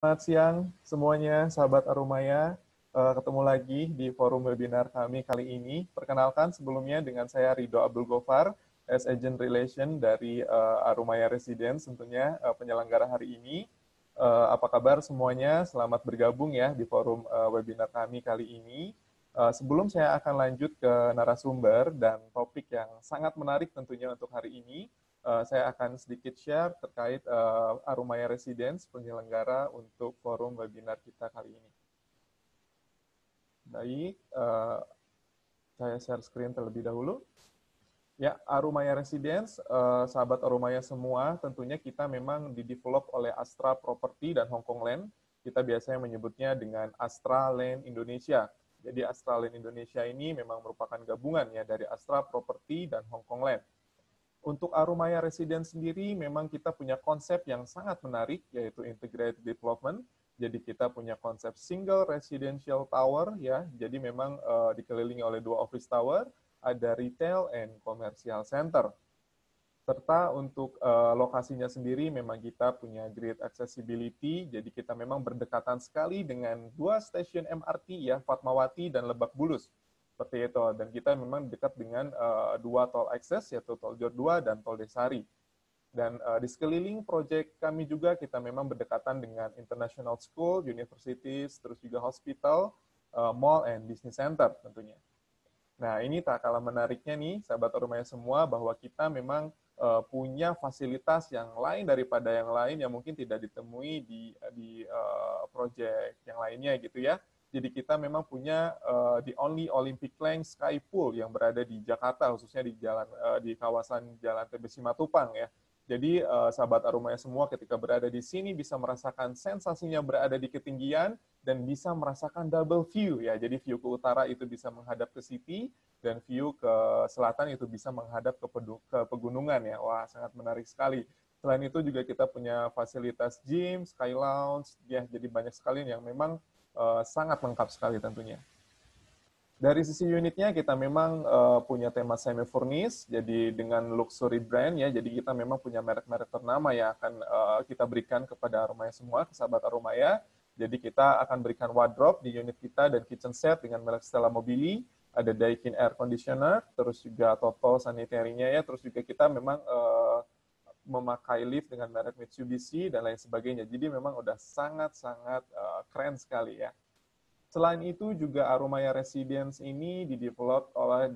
Selamat siang semuanya, sahabat Arumaya. Ketemu lagi di forum webinar kami kali ini. Perkenalkan sebelumnya dengan saya Ridho Abdul Gofar, as Agent Relation dari Arumaya Residence, tentunya penyelenggara hari ini. Apa kabar semuanya? Selamat bergabung ya di forum webinar kami kali ini. Sebelum saya akan lanjut ke narasumber dan topik yang sangat menarik tentunya untuk hari ini, saya akan sedikit share terkait Arumaya Residence, penyelenggara untuk forum webinar kita kali ini. Baik, saya share screen terlebih dahulu. Ya, Arumaya Residence, sahabat Arumaya semua, tentunya kita memang didevelop oleh Astra Property dan Hongkong Land. Kita biasanya menyebutnya dengan Astra Land Indonesia. Jadi Astra Land Indonesia ini memang merupakan gabungan ya dari Astra Property dan Hongkong Land. Untuk Arumaya Residence sendiri, memang kita punya konsep yang sangat menarik, yaitu integrated development. Jadi kita punya konsep single residential tower, ya. Jadi memang dikelilingi oleh 2 office tower, ada retail and commercial center. Serta untuk lokasinya sendiri memang kita punya great accessibility, jadi kita memang berdekatan sekali dengan 2 stasiun MRT ya, Fatmawati dan Lebak Bulus. Seperti itu, dan kita memang dekat dengan 2 tol akses, yaitu Tol Jor 2 dan Tol Desari. Dan di sekeliling proyek kami juga kita memang berdekatan dengan international school, universities, terus juga hospital, mall, and business center tentunya. Nah, ini tak kalah menariknya nih, sahabat Arumaya semua, bahwa kita memang punya fasilitas yang lain daripada yang lain yang mungkin tidak ditemui di proyek yang lainnya gitu ya. Jadi kita memang punya the only Olympic Length Sky Pool yang berada di Jakarta, khususnya di kawasan Jalan TB Simatupang ya. Jadi sahabat Arumaya semua ketika berada di sini bisa merasakan sensasinya berada di ketinggian dan bisa merasakan double view ya. Jadi view ke utara itu bisa menghadap ke city dan view ke selatan itu bisa menghadap ke pegunungan ya. Wah, sangat menarik sekali. Selain itu juga kita punya fasilitas gym, sky lounge ya. Jadi banyak sekali yang memang sangat lengkap sekali tentunya. Dari sisi unitnya kita memang punya tema semi furnished, jadi dengan luxury brand ya, jadi kita memang punya merek-merek ternama yang akan kita berikan kepada Arumaya semua, ke sahabat Arumaya. Jadi kita akan berikan wardrobe di unit kita dan kitchen set dengan merek Stella Mobili, ada Daikin air conditioner, terus juga Toto sanitary-nya ya, terus juga kita memang memakai lift dengan merek Mitsubishi dan lain sebagainya. Jadi memang udah sangat-sangat keren sekali ya. Selain itu juga Arumaya Residence ini didevelop oleh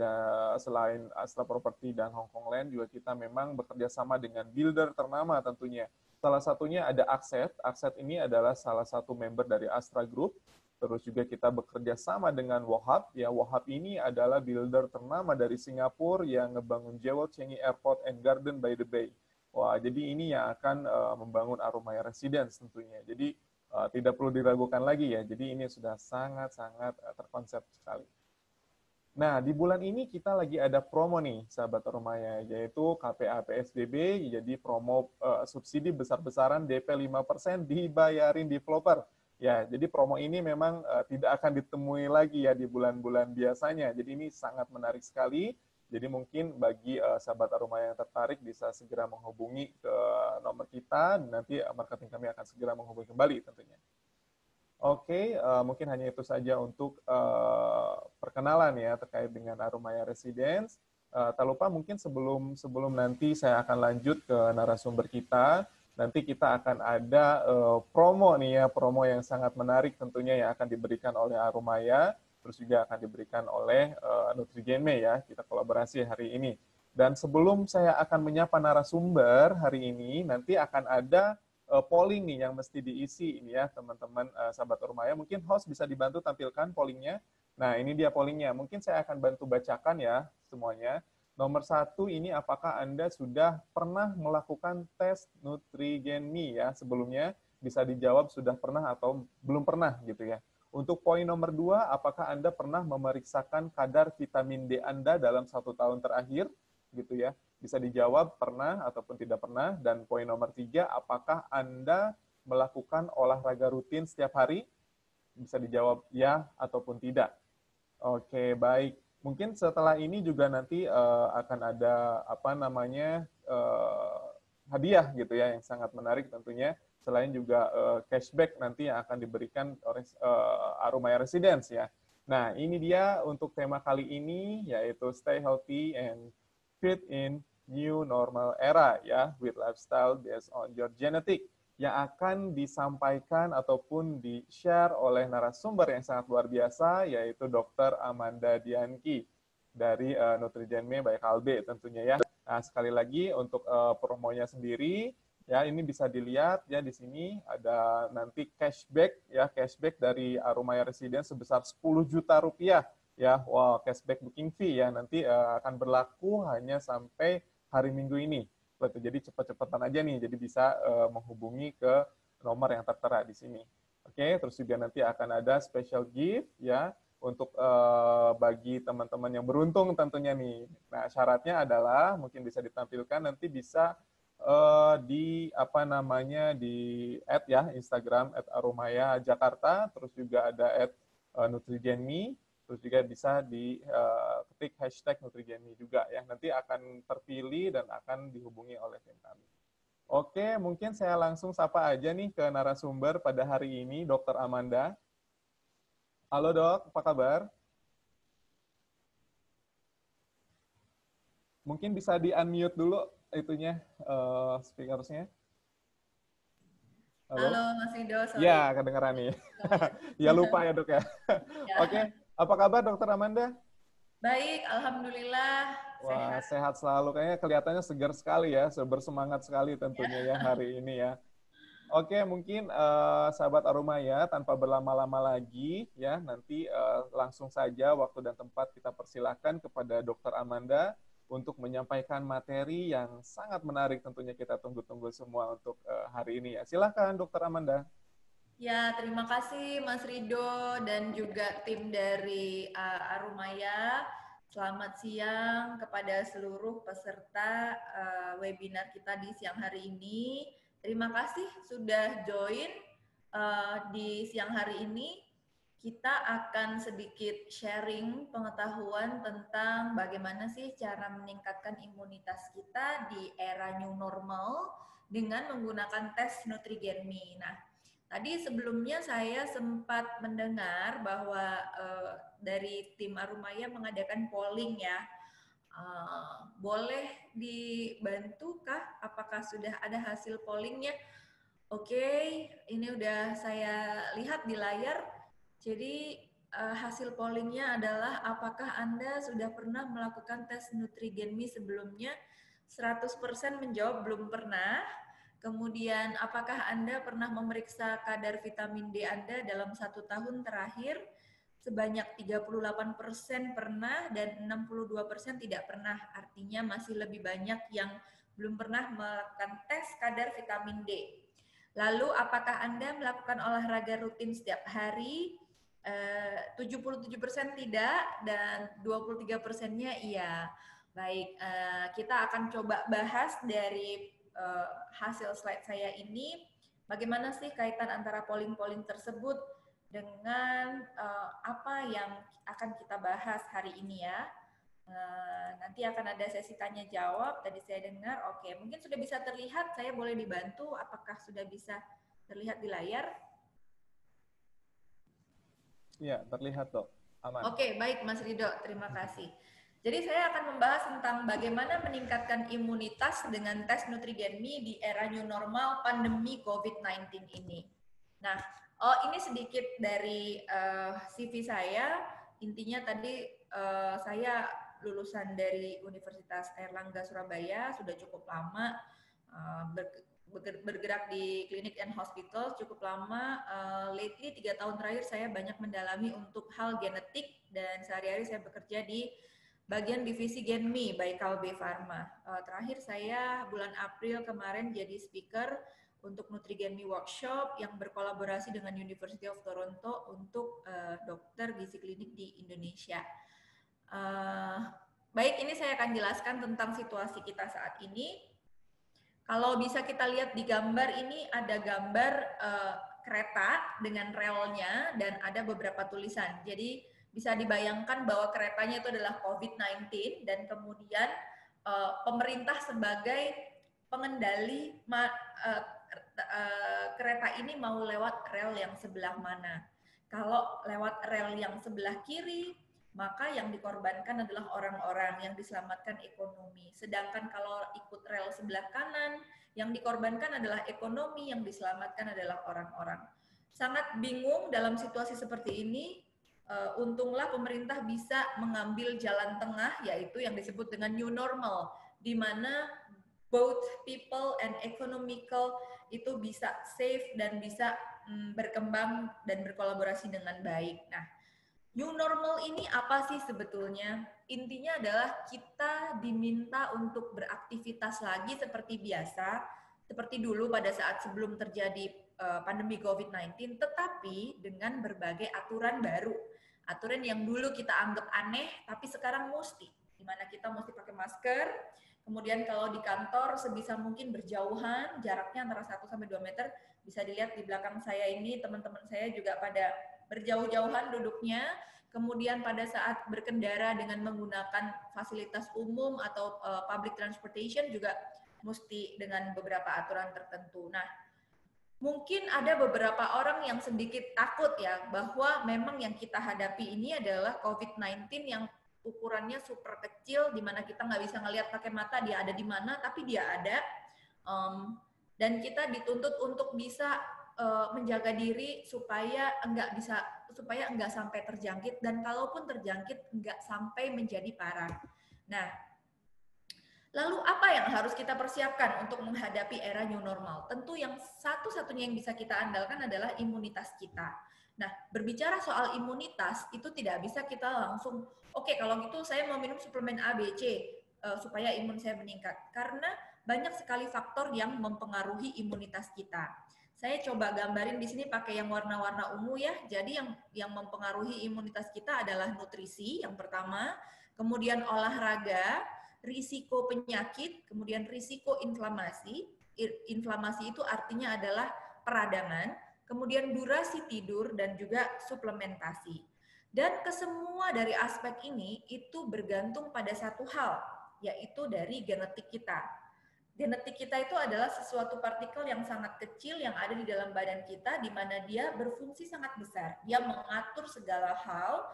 selain Astra Property dan Hongkong Land juga kita memang bekerja sama dengan builder ternama tentunya. Salah satunya ada Akset. Akset ini adalah salah satu member dari Astra Group. Terus juga kita bekerja sama dengan Wohab. Ya, Wohab ini adalah builder ternama dari Singapura yang ngebangun Jewel Changi Airport and Garden by the Bay. Wah, jadi ini yang akan membangun Arumaya Residence tentunya. Jadi tidak perlu diragukan lagi ya. Jadi ini sudah sangat-sangat terkonsep sekali. Nah, di bulan ini kita lagi ada promo nih, sahabat Arumaya, yaitu KPA PSBB, jadi promo subsidi besar-besaran DP 5% dibayarin developer. Ya, jadi promo ini memang tidak akan ditemui lagi ya di bulan-bulan biasanya. Jadi ini sangat menarik sekali. Jadi mungkin bagi sahabat Arumaya yang tertarik bisa segera menghubungi ke nomor kita, nanti marketing kami akan segera menghubungi kembali tentunya. Oke, mungkin hanya itu saja untuk perkenalan ya terkait dengan Arumaya Residence. Tak lupa mungkin sebelum nanti saya akan lanjut ke narasumber kita, nanti kita akan ada promo nih ya, promo yang sangat menarik tentunya yang akan diberikan oleh Arumaya, terus juga akan diberikan oleh Nutrigenme ya, kita kolaborasi hari ini. Dan sebelum saya akan menyapa narasumber hari ini, nanti akan ada polling nih yang mesti diisi ini ya teman-teman sahabat Arumaya. Mungkin host bisa dibantu tampilkan pollingnya. Nah ini dia pollingnya. Mungkin saya akan bantu bacakan ya semuanya. Nomor 1 ini apakah Anda sudah pernah melakukan tes Nutrigenme ya sebelumnya? Bisa dijawab sudah pernah atau belum pernah gitu ya. Untuk poin nomor 2, apakah Anda pernah memeriksakan kadar vitamin D Anda dalam 1 tahun terakhir gitu ya? Bisa dijawab pernah ataupun tidak pernah. Dan poin nomor 3, apakah Anda melakukan olahraga rutin setiap hari? Bisa dijawab ya ataupun tidak. Oke, baik. Mungkin setelah ini juga nanti akan ada hadiah gitu ya yang sangat menarik tentunya. selain juga cashback nanti yang akan diberikan oleh Arumaya Residence ya. Nah, ini dia untuk tema kali ini, yaitu Stay Healthy and Fit in New Normal Era ya, with lifestyle based on your genetic, yang akan disampaikan ataupun di-share oleh narasumber yang sangat luar biasa, yaitu Dr. Amanda Dianki dari Nutrigenme by Kalbe tentunya ya. Nah, sekali lagi untuk promonya sendiri, ya ini bisa dilihat ya di sini ada nanti cashback dari Arumaya Residence sebesar 10 juta rupiah ya. Wow, cashback booking fee ya nanti akan berlaku hanya sampai hari Minggu ini. Jadi cepat-cepatan aja nih, jadi bisa menghubungi ke nomor yang tertera di sini. Oke, terus juga nanti akan ada special gift ya untuk bagi teman-teman yang beruntung tentunya nih. Nah, syaratnya adalah mungkin bisa ditampilkan nanti bisa di di Instagram @arumaya_jakarta, terus juga ada @nutrigenme, terus juga bisa ketik hashtag Nutrigenme juga ya. Nanti akan terpilih dan akan dihubungi oleh tim kami. Oke, mungkin saya langsung sapa aja nih ke narasumber pada hari ini, Dr. Amanda. Halo dok, apa kabar? Mungkin bisa di-unmute dulu itunya, speakersnya. Halo Halo? Mas Rido, sorry. Ya, kedengeran nih. Ya lupa ya dok ya. Ya. Oke, apa kabar dokter Amanda? Baik, Alhamdulillah Wah, sehat. sehat selalu. Kayaknya kelihatannya segar sekali ya, bersemangat sekali tentunya ya hari ini ya. Oke, mungkin sahabat Aruma ya, tanpa berlama-lama lagi ya, nanti langsung saja waktu dan tempat kita persilahkan kepada Dokter Amanda untuk menyampaikan materi yang sangat menarik tentunya kita tunggu-tunggu semua untuk hari ini ya. Silahkan Dokter Amanda. Ya, terima kasih Mas Rido dan juga tim dari Arumaya. Selamat siang kepada seluruh peserta webinar kita di siang hari ini. Terima kasih sudah join di siang hari ini. Kita akan sedikit sharing pengetahuan tentang bagaimana sih cara meningkatkan imunitas kita di era new normal dengan menggunakan tes Nutrigenme. Nah, tadi sebelumnya saya sempat mendengar bahwa dari tim Arumaya mengadakan polling ya. Boleh dibantu kah? Apakah sudah ada hasil pollingnya? Oke, ini udah saya lihat di layar. Jadi hasil pollingnya adalah apakah Anda sudah pernah melakukan tes Nutrigenme sebelumnya? 100% menjawab belum pernah. Kemudian apakah Anda pernah memeriksa kadar vitamin D Anda dalam 1 tahun terakhir? Sebanyak 38% pernah dan 62% tidak pernah. Artinya masih lebih banyak yang belum pernah melakukan tes kadar vitamin D. Lalu apakah Anda melakukan olahraga rutin setiap hari? 77% tidak dan 23%-nya iya. Baik, kita akan coba bahas dari hasil slide saya ini. Bagaimana sih kaitan antara polling-polling tersebut dengan apa yang akan kita bahas hari ini ya. Nanti akan ada sesi tanya jawab. Tadi saya dengar, oke, mungkin sudah bisa terlihat. Saya boleh dibantu. Apakah sudah bisa terlihat di layar? Iya, terlihat dok. Aman. Oke, baik Mas Rido. Terima kasih. Jadi saya akan membahas tentang bagaimana meningkatkan imunitas dengan tes Nutrigenme di era new normal pandemi COVID-19 ini. Nah, ini sedikit dari CV saya. Intinya tadi saya lulusan dari Universitas Airlangga Surabaya, sudah cukup lama bergerak di klinik and hospital cukup lama. Lately 3 tahun terakhir saya banyak mendalami untuk hal genetik dan sehari-hari saya bekerja di bagian divisi Genme by Kalbe Pharma. Terakhir saya bulan April kemarin jadi speaker untuk Nutrigenme Workshop yang berkolaborasi dengan University of Toronto untuk dokter gizi klinik di Indonesia. Baik, ini saya akan jelaskan tentang situasi kita saat ini. Kalau bisa kita lihat di gambar ini ada gambar kereta dengan relnya dan ada beberapa tulisan. Jadi bisa dibayangkan bahwa keretanya itu adalah COVID-19 dan kemudian pemerintah sebagai pengendali kereta ini mau lewat rel yang sebelah mana. Kalau lewat rel yang sebelah kiri, maka yang dikorbankan adalah orang-orang, yang diselamatkan ekonomi. Sedangkan kalau ikut rel sebelah kanan, yang dikorbankan adalah ekonomi, yang diselamatkan adalah orang-orang. Sangat bingung dalam situasi seperti ini. Untunglah pemerintah bisa mengambil jalan tengah, yaitu yang disebut dengan new normal, di mana both people and economical itu bisa safe dan bisa berkembang dan berkolaborasi dengan baik. Nah, new normal ini apa sih sebetulnya? Intinya adalah kita diminta untuk beraktivitas lagi seperti biasa, seperti dulu pada saat sebelum terjadi pandemi COVID-19, tetapi dengan berbagai aturan baru. Aturan yang dulu kita anggap aneh, tapi sekarang mesti. Di mana kita mesti pakai masker, kemudian kalau di kantor sebisa mungkin berjauhan, jaraknya antara 1 sampai 2 meter. Bisa dilihat di belakang saya ini, teman-teman saya juga pada berjauh-jauhan duduknya. Kemudian pada saat berkendara dengan menggunakan fasilitas umum atau public transportation juga mesti dengan beberapa aturan tertentu. Nah, mungkin ada beberapa orang yang sedikit takut ya, bahwa memang yang kita hadapi ini adalah COVID-19 yang ukurannya super kecil, di mana kita nggak bisa ngelihat pakai mata dia ada di mana, tapi dia ada. Dan kita dituntut untuk bisa menjaga diri supaya enggak sampai terjangkit, dan kalaupun terjangkit enggak sampai menjadi parah. Nah, lalu apa yang harus kita persiapkan untuk menghadapi era new normal? Tentu yang satu-satunya yang bisa kita andalkan adalah imunitas kita. Nah, berbicara soal imunitas, itu tidak bisa kita langsung, oke, kalau gitu saya mau minum suplemen A, B, C, supaya imun saya meningkat. Karena banyak sekali faktor yang mempengaruhi imunitas kita. Saya coba gambarin di sini pakai yang warna-warna ungu ya. Jadi yang mempengaruhi imunitas kita adalah nutrisi yang pertama, kemudian olahraga, risiko penyakit, kemudian risiko inflamasi. Inflamasi itu artinya adalah peradangan, kemudian durasi tidur, dan juga suplementasi. Dan kesemua dari aspek ini itu bergantung pada satu hal, yaitu dari genetik kita. Genetik kita itu adalah sesuatu partikel yang sangat kecil yang ada di dalam badan kita, di mana dia berfungsi sangat besar. Dia mengatur segala hal,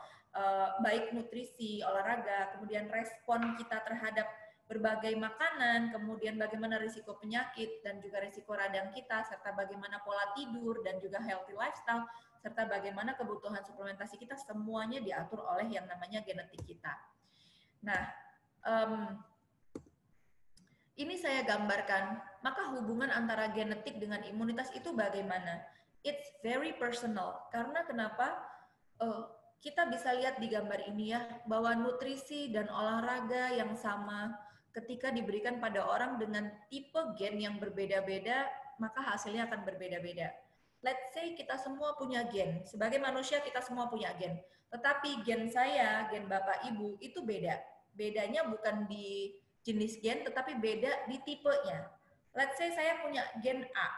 baik nutrisi, olahraga, kemudian respon kita terhadap berbagai makanan, kemudian bagaimana risiko penyakit dan juga risiko radang kita, serta bagaimana pola tidur dan juga healthy lifestyle, serta bagaimana kebutuhan suplementasi kita, semuanya diatur oleh yang namanya genetik kita. Nah, ini saya gambarkan, maka hubungan antara genetik dengan imunitas itu bagaimana? It's very personal. Karena kenapa? Kita bisa lihat di gambar ini ya, bahwa nutrisi dan olahraga yang sama ketika diberikan pada orang dengan tipe gen yang berbeda-beda, maka hasilnya akan berbeda-beda. Let's say kita semua punya gen. Sebagai manusia kita semua punya gen. Tetapi gen saya, gen Bapak Ibu, itu beda. Bedanya bukan di jenis gen, tetapi beda di tipenya. Let's say saya punya gen A,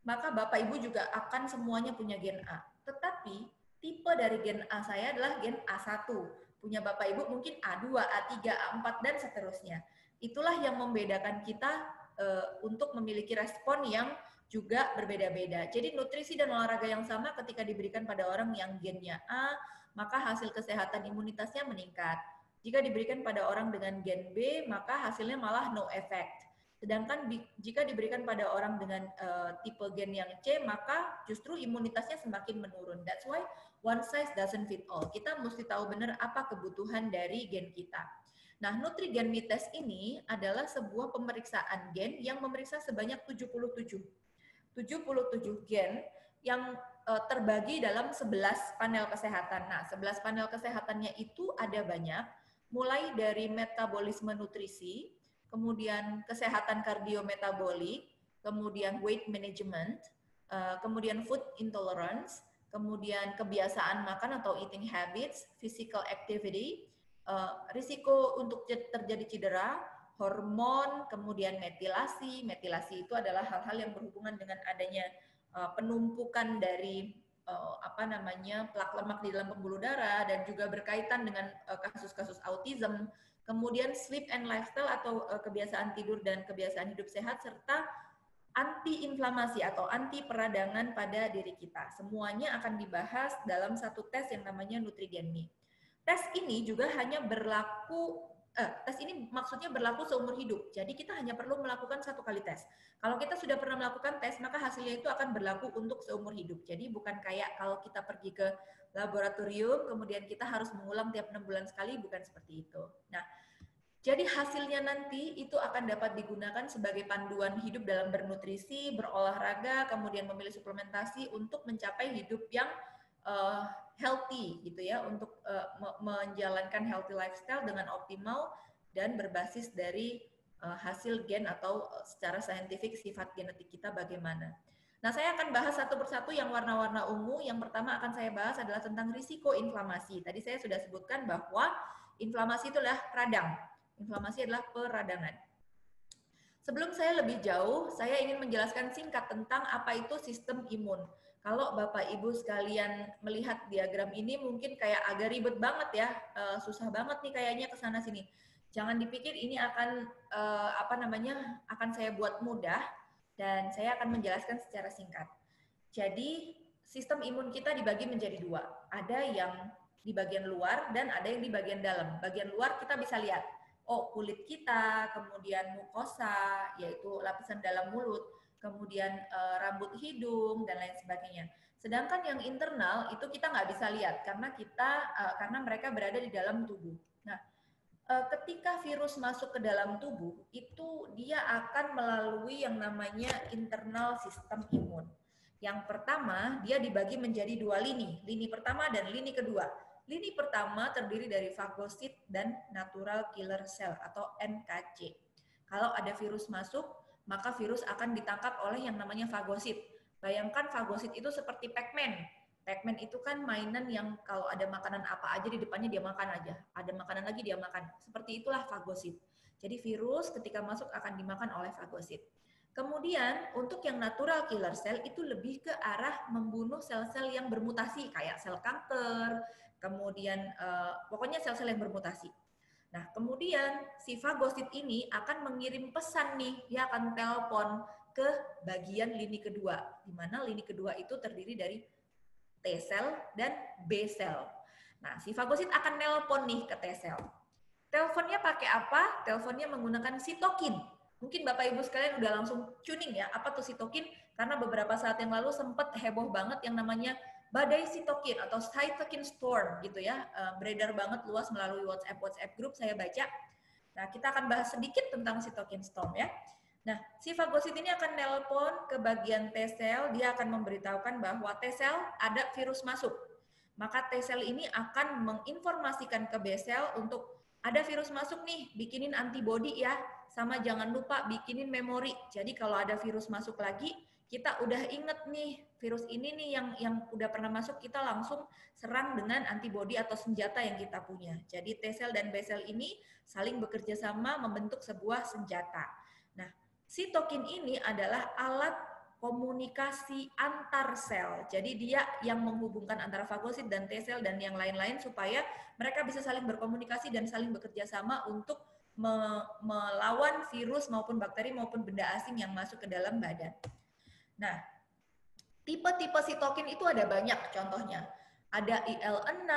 maka Bapak Ibu juga akan semuanya punya gen A. Tetapi tipe dari gen A saya adalah gen A1. Punya Bapak Ibu mungkin A2, A3, A4, dan seterusnya. Itulah yang membedakan kita untuk memiliki respon yang juga berbeda-beda. Jadi nutrisi dan olahraga yang sama ketika diberikan pada orang yang gennya A, maka hasil kesehatan imunitasnya meningkat. Jika diberikan pada orang dengan gen B, maka hasilnya malah no effect. Sedangkan jika diberikan pada orang dengan tipe gen yang C, maka justru imunitasnya semakin menurun. That's why one size doesn't fit all. Kita mesti tahu benar apa kebutuhan dari gen kita. Nah, NutriGen test ini adalah sebuah pemeriksaan gen yang memeriksa sebanyak 77 gen yang terbagi dalam 11 panel kesehatan. Nah, 11 panel kesehatannya itu ada banyak, mulai dari metabolisme nutrisi, kemudian kesehatan kardiometabolik, kemudian weight management, kemudian food intolerance, kemudian kebiasaan makan atau eating habits, physical activity, risiko untuk terjadi cedera, hormon, kemudian metilasi. Metilasi itu adalah hal-hal yang berhubungan dengan adanya penumpukan dari plak lemak di dalam pembuluh darah, dan juga berkaitan dengan kasus-kasus autism. Kemudian sleep and lifestyle atau kebiasaan tidur dan kebiasaan hidup sehat, serta anti-inflamasi atau anti peradangan pada diri kita. Semuanya akan dibahas dalam satu tes yang namanya NutriGenMe. Tes ini juga hanya berlaku tes ini maksudnya berlaku seumur hidup. Jadi kita hanya perlu melakukan satu kali tes. Kalau kita sudah pernah melakukan tes, maka hasilnya itu akan berlaku untuk seumur hidup. Jadi bukan kayak kalau kita pergi ke laboratorium, kemudian kita harus mengulang tiap 6 bulan sekali, bukan seperti itu. Nah, jadi hasilnya nanti itu akan dapat digunakan sebagai panduan hidup dalam bernutrisi, berolahraga, kemudian memilih suplementasi untuk mencapai hidup yang healthy gitu ya, untuk menjalankan healthy lifestyle dengan optimal dan berbasis dari hasil gen atau secara saintifik sifat genetik kita bagaimana. Nah, saya akan bahas satu persatu yang warna-warna ungu. Yang pertama akan saya bahas adalah tentang risiko inflamasi. Tadi saya sudah sebutkan bahwa inflamasi itu adalah radang. Inflamasi adalah peradangan. Sebelum saya lebih jauh, saya ingin menjelaskan singkat tentang apa itu sistem imun. Kalau Bapak Ibu sekalian melihat diagram ini mungkin kayak agak ribet banget ya, susah banget nih kayaknya ke sana sini. Jangan dipikir ini akan akan saya buat mudah dan saya akan menjelaskan secara singkat. Jadi sistem imun kita dibagi menjadi dua. Ada yang di bagian luar dan ada yang di bagian dalam. Bagian luar kita bisa lihat, kulit kita, kemudian mukosa, yaitu lapisan dalam mulut, kemudian rambut hidung dan lain sebagainya. Sedangkan yang internal itu kita nggak bisa lihat karena mereka berada di dalam tubuh. Nah, ketika virus masuk ke dalam tubuh itu dia akan melalui yang namanya internal sistem imun. Yang pertama dia dibagi menjadi dua lini pertama dan lini kedua. Lini pertama terdiri dari fagosit dan natural killer cell atau NKC. Kalau ada virus masuk, maka virus akan ditangkap oleh yang namanya fagosit. Bayangkan fagosit itu seperti Pac-Man. Pac-Man itu kan mainan yang kalau ada makanan apa aja di depannya dia makan aja. Ada makanan lagi dia makan. Seperti itulah fagosit. Jadi virus ketika masuk akan dimakan oleh fagosit. Kemudian untuk yang natural killer cell itu lebih ke arah membunuh sel-sel yang bermutasi kayak sel kanker, kemudian pokoknya sel-sel yang bermutasi. Nah, kemudian si fagosit ini akan mengirim pesan nih, dia akan telepon ke bagian lini kedua, di mana lini kedua itu terdiri dari T-sel dan B-sel. Nah, si fagosit akan nelpon nih ke T-sel. Teleponnya pakai apa? Teleponnya menggunakan sitokin. Mungkin Bapak Ibu sekalian udah langsung tuning ya, apa tuh sitokin? Karena beberapa saat yang lalu sempat heboh banget yang namanya badai sitokin atau cytokine storm gitu ya, beredar banget luas melalui WhatsApp group saya baca. Nah, kita akan bahas sedikit tentang cytokine storm ya. Nah, si fagosit ini akan nelpon ke bagian T-sel, dia akan memberitahukan bahwa T-sel ada virus masuk. Maka T-sel ini akan menginformasikan ke B-sel untuk ada virus masuk nih, bikinin antibodi ya, sama jangan lupa bikinin memori. Jadi kalau ada virus masuk lagi, kita udah inget nih virus ini nih yang udah pernah masuk, kita langsung serang dengan antibodi atau senjata yang kita punya. Jadi T-sel dan B-sel ini saling bekerja sama membentuk sebuah senjata. Nah, sitokin ini adalah alat komunikasi antar sel. Jadi dia yang menghubungkan antara fagosit dan T-sel dan yang lain-lain supaya mereka bisa saling berkomunikasi dan saling bekerja sama untuk melawan virus maupun bakteri maupun benda asing yang masuk ke dalam badan. Nah, tipe-tipe sitokin itu ada banyak contohnya. Ada IL-6,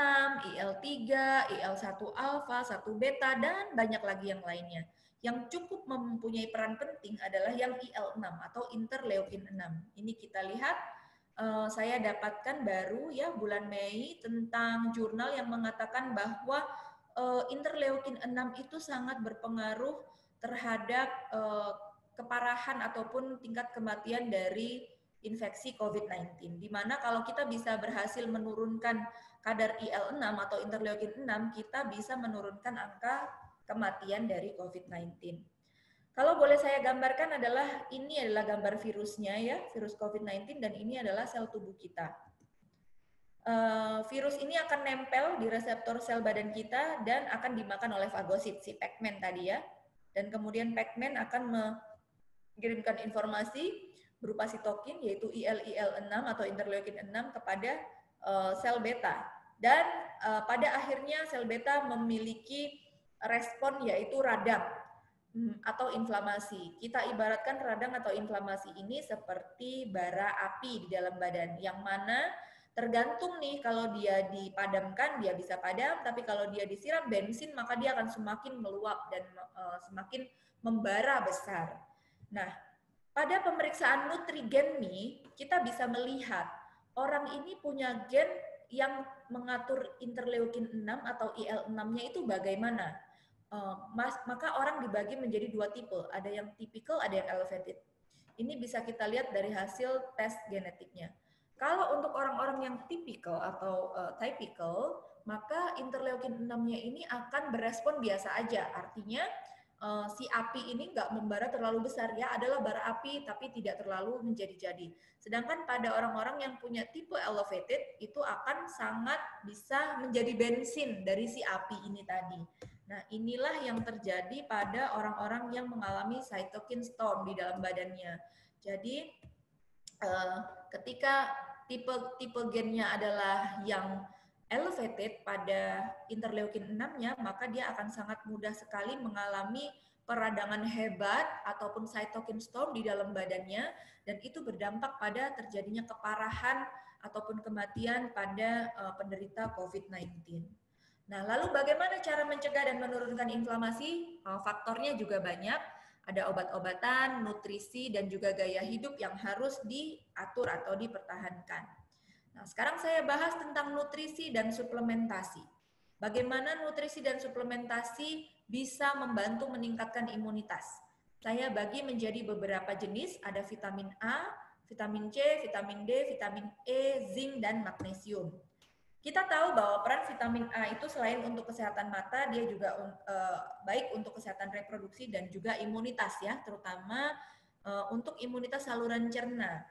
IL-3, IL-1 alfa, 1 beta, dan banyak lagi yang lainnya. Yang cukup mempunyai peran penting adalah yang IL-6 atau interleukin 6. Ini kita lihat, saya dapatkan baru ya bulan Mei tentang jurnal yang mengatakan bahwa interleukin 6 itu sangat berpengaruh terhadap keparahan ataupun tingkat kematian dari infeksi COVID-19. Di mana kalau kita bisa berhasil menurunkan kadar IL-6 atau interleukin 6, kita bisa menurunkan angka kematian dari COVID-19. Kalau boleh saya gambarkan ini adalah gambar virusnya ya, virus COVID-19 dan ini adalah sel tubuh kita. Virus ini akan nempel di reseptor sel badan kita dan akan dimakan oleh fagosit, si Pac-Man tadi ya. Dan kemudian Pac-Man akan mengirimkan informasi berupa sitokin yaitu IL-6 atau interleukin 6 kepada sel beta. Dan pada akhirnya sel beta memiliki respon yaitu radang. atau inflamasi. Kita ibaratkan radang atau inflamasi ini seperti bara api di dalam badan, yang mana tergantung nih, kalau dia dipadamkan dia bisa padam, tapi kalau dia disiram bensin maka dia akan semakin meluap dan semakin membara besar. Nah, pada pemeriksaan nutrigen nih kita bisa melihat orang ini punya gen yang mengatur interleukin 6 atau IL6-nya itu bagaimana. Maka orang dibagi menjadi dua tipe, ada yang typical, ada yang elevated. Ini bisa kita lihat dari hasil tes genetiknya. Kalau untuk orang-orang yang typical atau typical, maka interleukin 6-nya ini akan berespon biasa aja. Artinya si api ini nggak membara terlalu besar, ya adalah bara api tapi tidak terlalu menjadi-jadi. Sedangkan pada orang-orang yang punya tipe elevated itu akan sangat bisa menjadi bensin dari si api ini tadi. Nah, inilah yang terjadi pada orang-orang yang mengalami cytokine storm di dalam badannya. Jadi, ketika tipe gennya adalah yang elevated pada interleukin 6-nya, maka dia akan sangat mudah sekali mengalami peradangan hebat ataupun cytokine storm di dalam badannya, dan itu berdampak pada terjadinya keparahan ataupun kematian pada penderita COVID-19. Nah, lalu bagaimana cara mencegah dan menurunkan inflamasi? Faktornya juga banyak. Ada obat-obatan, nutrisi, dan juga gaya hidup yang harus diatur atau dipertahankan. Nah, sekarang saya bahas tentang nutrisi dan suplementasi. Bagaimana nutrisi dan suplementasi bisa membantu meningkatkan imunitas? Saya bagi menjadi beberapa jenis, ada vitamin A, vitamin C, vitamin D, vitamin E, zinc, dan magnesium. Kita tahu bahwa peran vitamin A itu selain untuk kesehatan mata, dia juga baik untuk kesehatan reproduksi dan juga imunitas, ya, terutama untuk imunitas saluran cerna.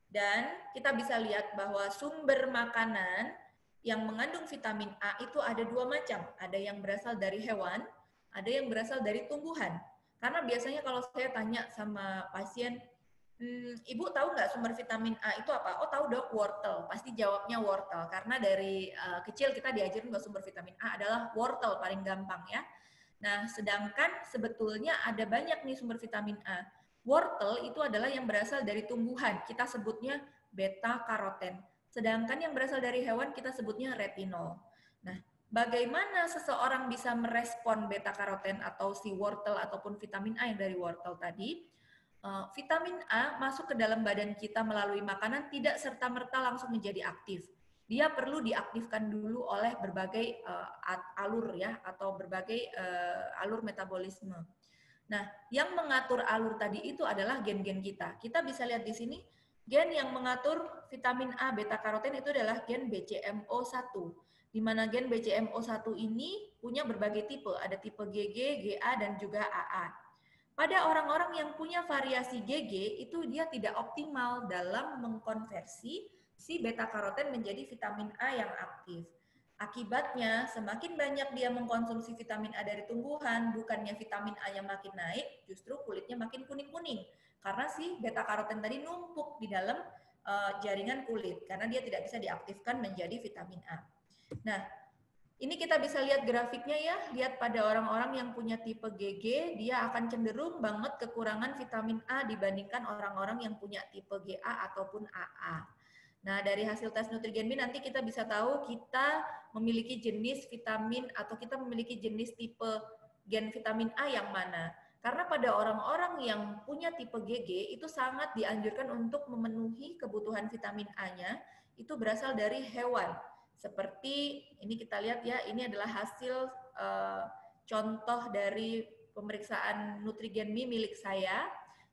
Dan kita bisa lihat bahwa sumber makanan yang mengandung vitamin A itu ada dua macam. Ada yang berasal dari hewan, ada yang berasal dari tumbuhan. Karena biasanya kalau saya tanya sama pasien, Ibu tahu nggak sumber vitamin A itu apa? Oh tahu dok, wortel. Pasti jawabnya wortel. Karena dari kecil kita diajarin bahwa sumber vitamin A adalah wortel paling gampang, ya. Nah, sedangkan sebetulnya ada banyak nih sumber vitamin A. Wortel itu adalah yang berasal dari tumbuhan. Kita sebutnya beta karoten. Sedangkan yang berasal dari hewan kita sebutnya retinol. Nah, bagaimana seseorang bisa merespon beta karoten atau si wortel ataupun vitamin A yang dari wortel tadi? Vitamin A masuk ke dalam badan kita melalui makanan tidak serta-merta langsung menjadi aktif. Dia perlu diaktifkan dulu oleh berbagai alur, ya, atau berbagai alur metabolisme. Nah, yang mengatur alur tadi itu adalah gen-gen kita. Kita bisa lihat di sini, gen yang mengatur vitamin A beta karoten itu adalah gen BCMO1. Di mana gen BCMO1 ini punya berbagai tipe, ada tipe GG, GA, dan juga AA. Pada orang-orang yang punya variasi GG, itu dia tidak optimal dalam mengkonversi si beta karoten menjadi vitamin A yang aktif. Akibatnya, semakin banyak dia mengkonsumsi vitamin A dari tumbuhan, bukannya vitamin A yang makin naik, justru kulitnya makin kuning-kuning. Karena si beta karoten tadi numpuk di dalam jaringan kulit, karena dia tidak bisa diaktifkan menjadi vitamin A. Nah, ini kita bisa lihat grafiknya, ya. Lihat pada orang-orang yang punya tipe GG, dia akan cenderung banget kekurangan vitamin A dibandingkan orang-orang yang punya tipe GA ataupun AA. Nah, dari hasil tes NutriGenMe nanti kita bisa tahu kita memiliki jenis vitamin atau kita memiliki jenis tipe gen vitamin A yang mana. Karena pada orang-orang yang punya tipe GG itu sangat dianjurkan untuk memenuhi kebutuhan vitamin A-nya itu berasal dari hewan. Seperti ini kita lihat, ya, ini adalah hasil contoh dari pemeriksaan NutriGenMe milik saya.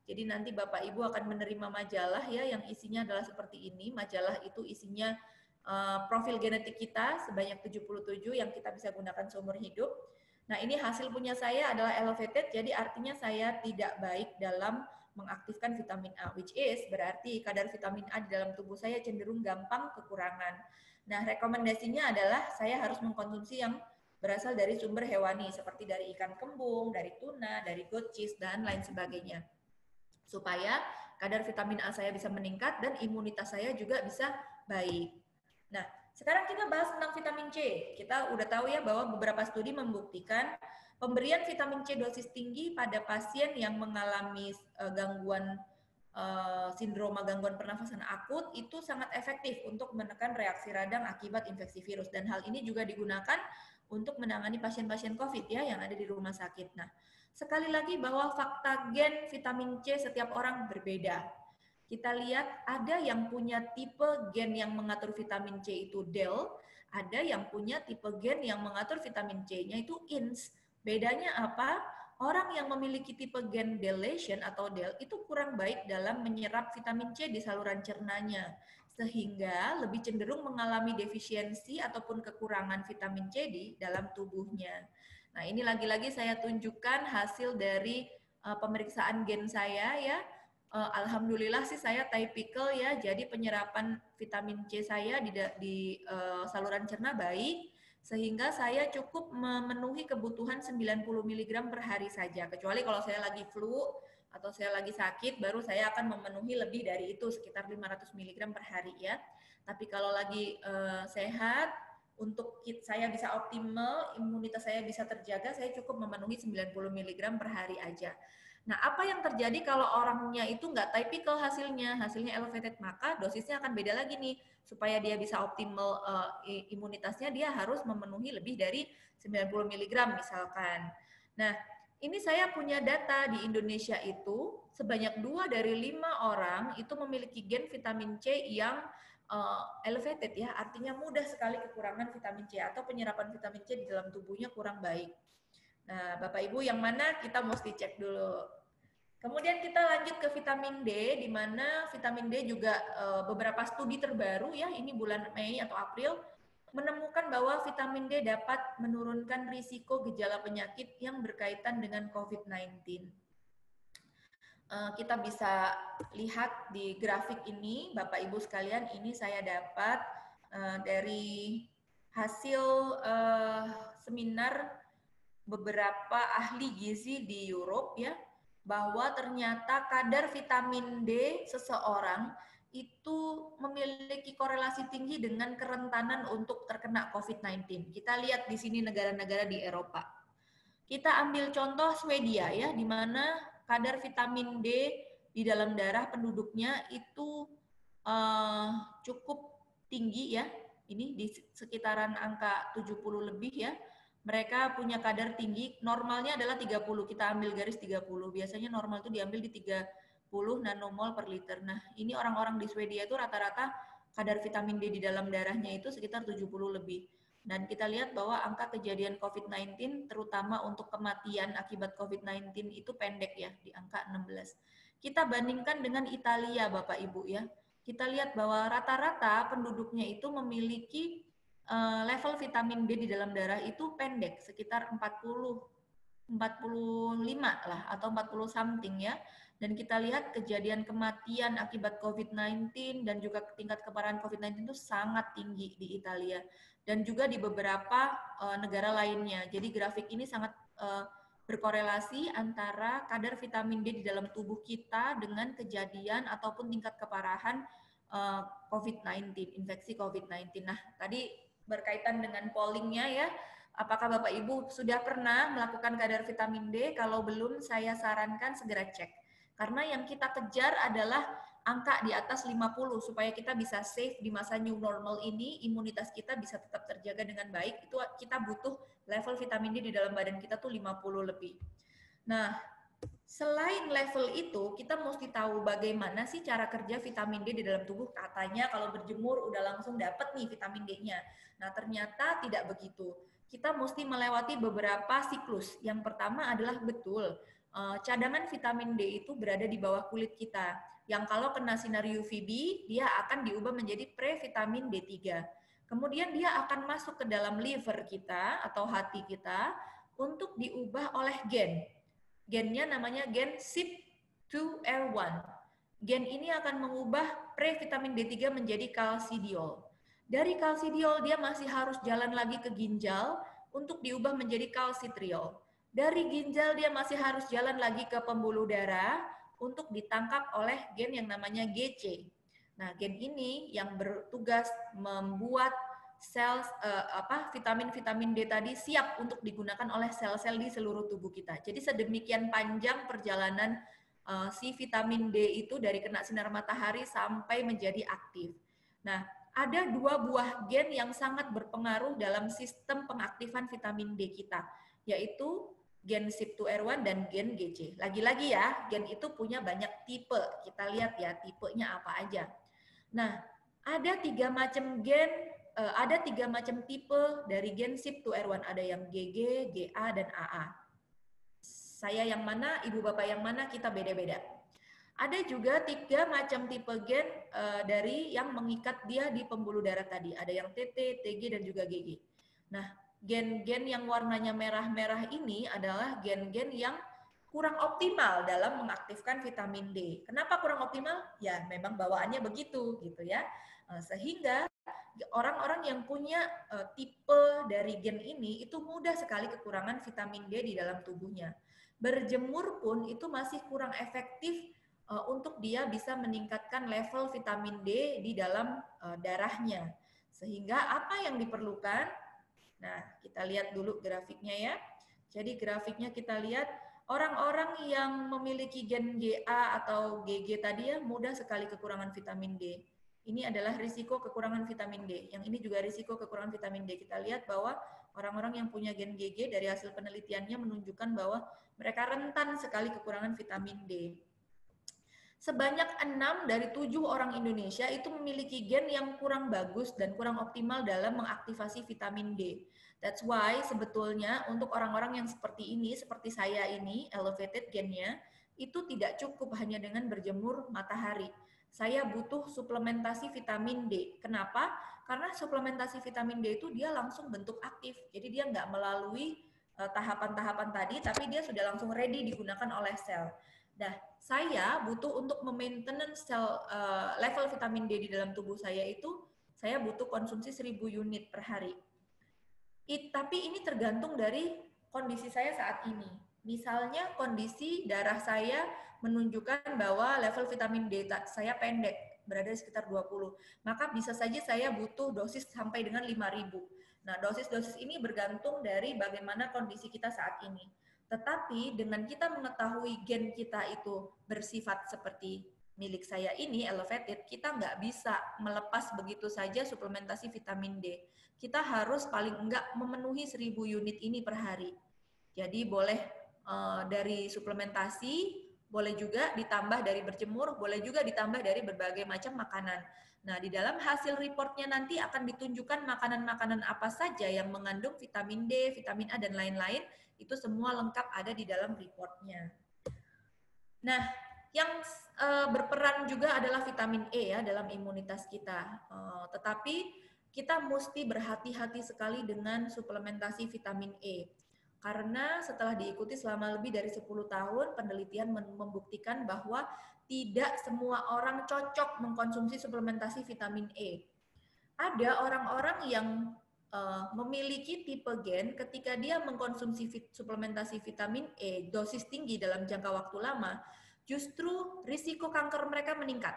Jadi nanti Bapak Ibu akan menerima majalah, ya, yang isinya adalah seperti ini. Majalah itu isinya profil genetik kita sebanyak 77 yang kita bisa gunakan seumur hidup. Nah, ini hasil punya saya adalah elevated, jadi artinya saya tidak baik dalam mengaktifkan vitamin A, which is berarti kadar vitamin A di dalam tubuh saya cenderung gampang kekurangan. Nah, rekomendasinya adalah saya harus mengkonsumsi yang berasal dari sumber hewani, seperti dari ikan kembung, dari tuna, dari goat cheese, dan lain sebagainya. Supaya kadar vitamin A saya bisa meningkat dan imunitas saya juga bisa baik. Nah, sekarang kita bahas tentang vitamin C. Kita udah tahu, ya, bahwa beberapa studi membuktikan Pemberian vitamin C dosis tinggi pada pasien yang mengalami gangguan sindroma gangguan pernafasan akut itu sangat efektif untuk menekan reaksi radang akibat infeksi virus, dan hal ini juga digunakan untuk menangani pasien-pasien COVID ya yang ada di rumah sakit. Nah, sekali lagi bahwa fakta gen vitamin C setiap orang berbeda. Kita lihat ada yang punya tipe gen yang mengatur vitamin C itu DEL, ada yang punya tipe gen yang mengatur vitamin C-nya itu INS. Bedanya apa? Orang yang memiliki tipe gen deletion atau DEL itu kurang baik dalam menyerap vitamin C di saluran cernanya, sehingga lebih cenderung mengalami defisiensi ataupun kekurangan vitamin C di dalam tubuhnya. Nah, ini lagi-lagi saya tunjukkan hasil dari pemeriksaan gen saya ya. Alhamdulillah sih saya typical ya, jadi penyerapan vitamin C saya di saluran cerna baik, sehingga saya cukup memenuhi kebutuhan 90 mg per hari saja. Kecuali kalau saya lagi flu atau saya lagi sakit, baru saya akan memenuhi lebih dari itu, sekitar 500 mg per hari ya. Tapi kalau lagi sehat, untuk saya bisa optimal, imunitas saya bisa terjaga, saya cukup memenuhi 90 mg per hari aja. Nah, apa yang terjadi kalau orangnya itu nggak typical hasilnya elevated, maka dosisnya akan beda lagi nih. Supaya dia bisa optimal imunitasnya, dia harus memenuhi lebih dari 90 mg misalkan. Nah, ini saya punya data di Indonesia itu, sebanyak 2 dari 5 orang itu memiliki gen vitamin C yang elevated ya, artinya mudah sekali kekurangan vitamin C atau penyerapan vitamin C di dalam tubuhnya kurang baik. Nah, Bapak Ibu yang mana kita mesti cek dulu. Kemudian kita lanjut ke vitamin D, di mana vitamin D juga beberapa studi terbaru ya, ini bulan Mei atau April, menemukan bahwa vitamin D dapat menurunkan risiko gejala penyakit yang berkaitan dengan COVID-19. Kita bisa lihat di grafik ini, Bapak Ibu sekalian, ini saya dapat dari hasil seminar beberapa ahli gizi di Europe ya, bahwa ternyata kadar vitamin D seseorang itu memiliki korelasi tinggi dengan kerentanan untuk terkena COVID-19. Kita lihat di sini negara-negara di Eropa. Kita ambil contoh Swedia ya, di mana kadar vitamin D di dalam darah penduduknya itu cukup tinggi ya. Ini di sekitaran angka 70 lebih ya. Mereka punya kadar tinggi, normalnya adalah 30, kita ambil garis 30. Biasanya normal itu diambil di 30 nanomol per liter. Nah, ini orang-orang di Swedia itu rata-rata kadar vitamin D di dalam darahnya itu sekitar 70 lebih. Dan kita lihat bahwa angka kejadian COVID-19, terutama untuk kematian akibat COVID-19 itu pendek ya, di angka 16. Kita bandingkan dengan Italia, Bapak Ibu ya. Kita lihat bahwa rata-rata penduduknya itu memiliki level vitamin D di dalam darah itu pendek, sekitar 45 lah, atau 40 something ya. Dan kita lihat kejadian kematian akibat COVID-19 dan juga tingkat keparahan COVID-19 itu sangat tinggi di Italia. Dan juga di beberapa negara lainnya. Jadi grafik ini sangat berkorelasi antara kadar vitamin D di dalam tubuh kita dengan kejadian ataupun tingkat keparahan COVID-19, infeksi COVID-19. Nah, tadi berkaitan dengan pollingnya ya, apakah Bapak Ibu sudah pernah melakukan kadar vitamin D? Kalau belum, saya sarankan segera cek. Karena yang kita kejar adalah angka di atas 50 supaya kita bisa safe di masa new normal ini, imunitas kita bisa tetap terjaga dengan baik. Itu kita butuh level vitamin D di dalam badan kita tuh 50 lebih. Nah, selain level itu, kita mesti tahu bagaimana sih cara kerja vitamin D di dalam tubuh. Katanya kalau berjemur udah langsung dapat nih vitamin D-nya. Nah, ternyata tidak begitu. Kita mesti melewati beberapa siklus. Yang pertama adalah betul, cadangan vitamin D itu berada di bawah kulit kita. Yang kalau kena sinar UVB, dia akan diubah menjadi previtamin D3. Kemudian dia akan masuk ke dalam liver kita atau hati kita untuk diubah oleh gen. Gennya namanya gen CYP2R1. Gen ini akan mengubah previtamin D3 menjadi kalsidiol. Dari kalsidiol dia masih harus jalan lagi ke ginjal untuk diubah menjadi kalsitriol. Dari ginjal dia masih harus jalan lagi ke pembuluh darah untuk ditangkap oleh gen yang namanya GC. Nah, gen ini yang bertugas membuat vitamin-vitamin D tadi siap untuk digunakan oleh sel-sel di seluruh tubuh kita. Jadi sedemikian panjang perjalanan si vitamin D itu dari kena sinar matahari sampai menjadi aktif. Nah, ada 2 buah gen yang sangat berpengaruh dalam sistem pengaktifan vitamin D kita, yaitu gen CYP2R1 dan gen GC. Lagi-lagi ya, gen itu punya banyak tipe. Kita lihat ya tipenya apa aja. Nah, ada 3 macam gen, ada 3 macam tipe dari gen CYP2R1. Ada yang GG, GA, dan AA. Saya yang mana, ibu bapak yang mana, kita beda-beda. Ada juga 3 macam tipe gen dari yang mengikat dia di pembuluh darah tadi. Ada yang TT, TG, dan juga GG. Nah, gen-gen yang warnanya merah-merah ini adalah gen-gen yang kurang optimal dalam mengaktifkan vitamin D. Kenapa kurang optimal? Ya, memang bawaannya begitu gitu ya. Sehingga orang-orang yang punya tipe dari gen ini itu mudah sekali kekurangan vitamin D di dalam tubuhnya. Berjemur pun itu masih kurang efektif untuk dia bisa meningkatkan level vitamin D di dalam darahnya. Sehingga apa yang diperlukan? Nah, kita lihat dulu grafiknya ya. Jadi grafiknya kita lihat orang-orang yang memiliki gen GA atau GG tadi ya mudah sekali kekurangan vitamin D. Ini adalah risiko kekurangan vitamin D. Yang ini juga risiko kekurangan vitamin D. Kita lihat bahwa orang-orang yang punya gen GG dari hasil penelitiannya menunjukkan bahwa mereka rentan sekali kekurangan vitamin D. Sebanyak 6 dari 7 orang Indonesia itu memiliki gen yang kurang bagus dan kurang optimal dalam mengaktifasi vitamin D. That's why sebetulnya untuk orang-orang yang seperti ini, seperti saya ini, elevated gennya, itu tidak cukup hanya dengan berjemur matahari. Saya butuh suplementasi vitamin D. Kenapa? Karena suplementasi vitamin D itu dia langsung bentuk aktif. Jadi dia nggak melalui tahapan-tahapan tadi, tapi dia sudah langsung ready digunakan oleh sel. Nah, saya butuh untuk memaintenance level vitamin D di dalam tubuh saya itu, saya butuh konsumsi 1000 unit per hari. Tapi ini tergantung dari kondisi saya saat ini. Misalnya kondisi darah saya menunjukkan bahwa level vitamin D saya pendek, berada di sekitar 20. Maka bisa saja saya butuh dosis sampai dengan 5000. Nah, dosis-dosis ini bergantung dari bagaimana kondisi kita saat ini. Tetapi dengan kita mengetahui gen kita itu bersifat seperti milik saya ini, elevated, kita nggak bisa melepas begitu saja suplementasi vitamin D. Kita harus paling enggak memenuhi 1000 unit ini per hari. Jadi boleh dari suplementasi, boleh juga ditambah dari berjemur, boleh juga ditambah dari berbagai macam makanan. Nah, di dalam hasil reportnya nanti akan ditunjukkan makanan-makanan apa saja yang mengandung vitamin D, vitamin A, dan lain-lain. Itu semua lengkap ada di dalam reportnya. Nah, yang berperan juga adalah vitamin E ya dalam imunitas kita. Tetapi kita mesti berhati-hati sekali dengan suplementasi vitamin E. Karena setelah diikuti selama lebih dari 10 tahun, penelitian membuktikan bahwa tidak semua orang cocok mengkonsumsi suplementasi vitamin E. Ada orang-orang yang memiliki tipe gen ketika dia mengkonsumsi suplementasi vitamin E dosis tinggi dalam jangka waktu lama, justru risiko kanker mereka meningkat.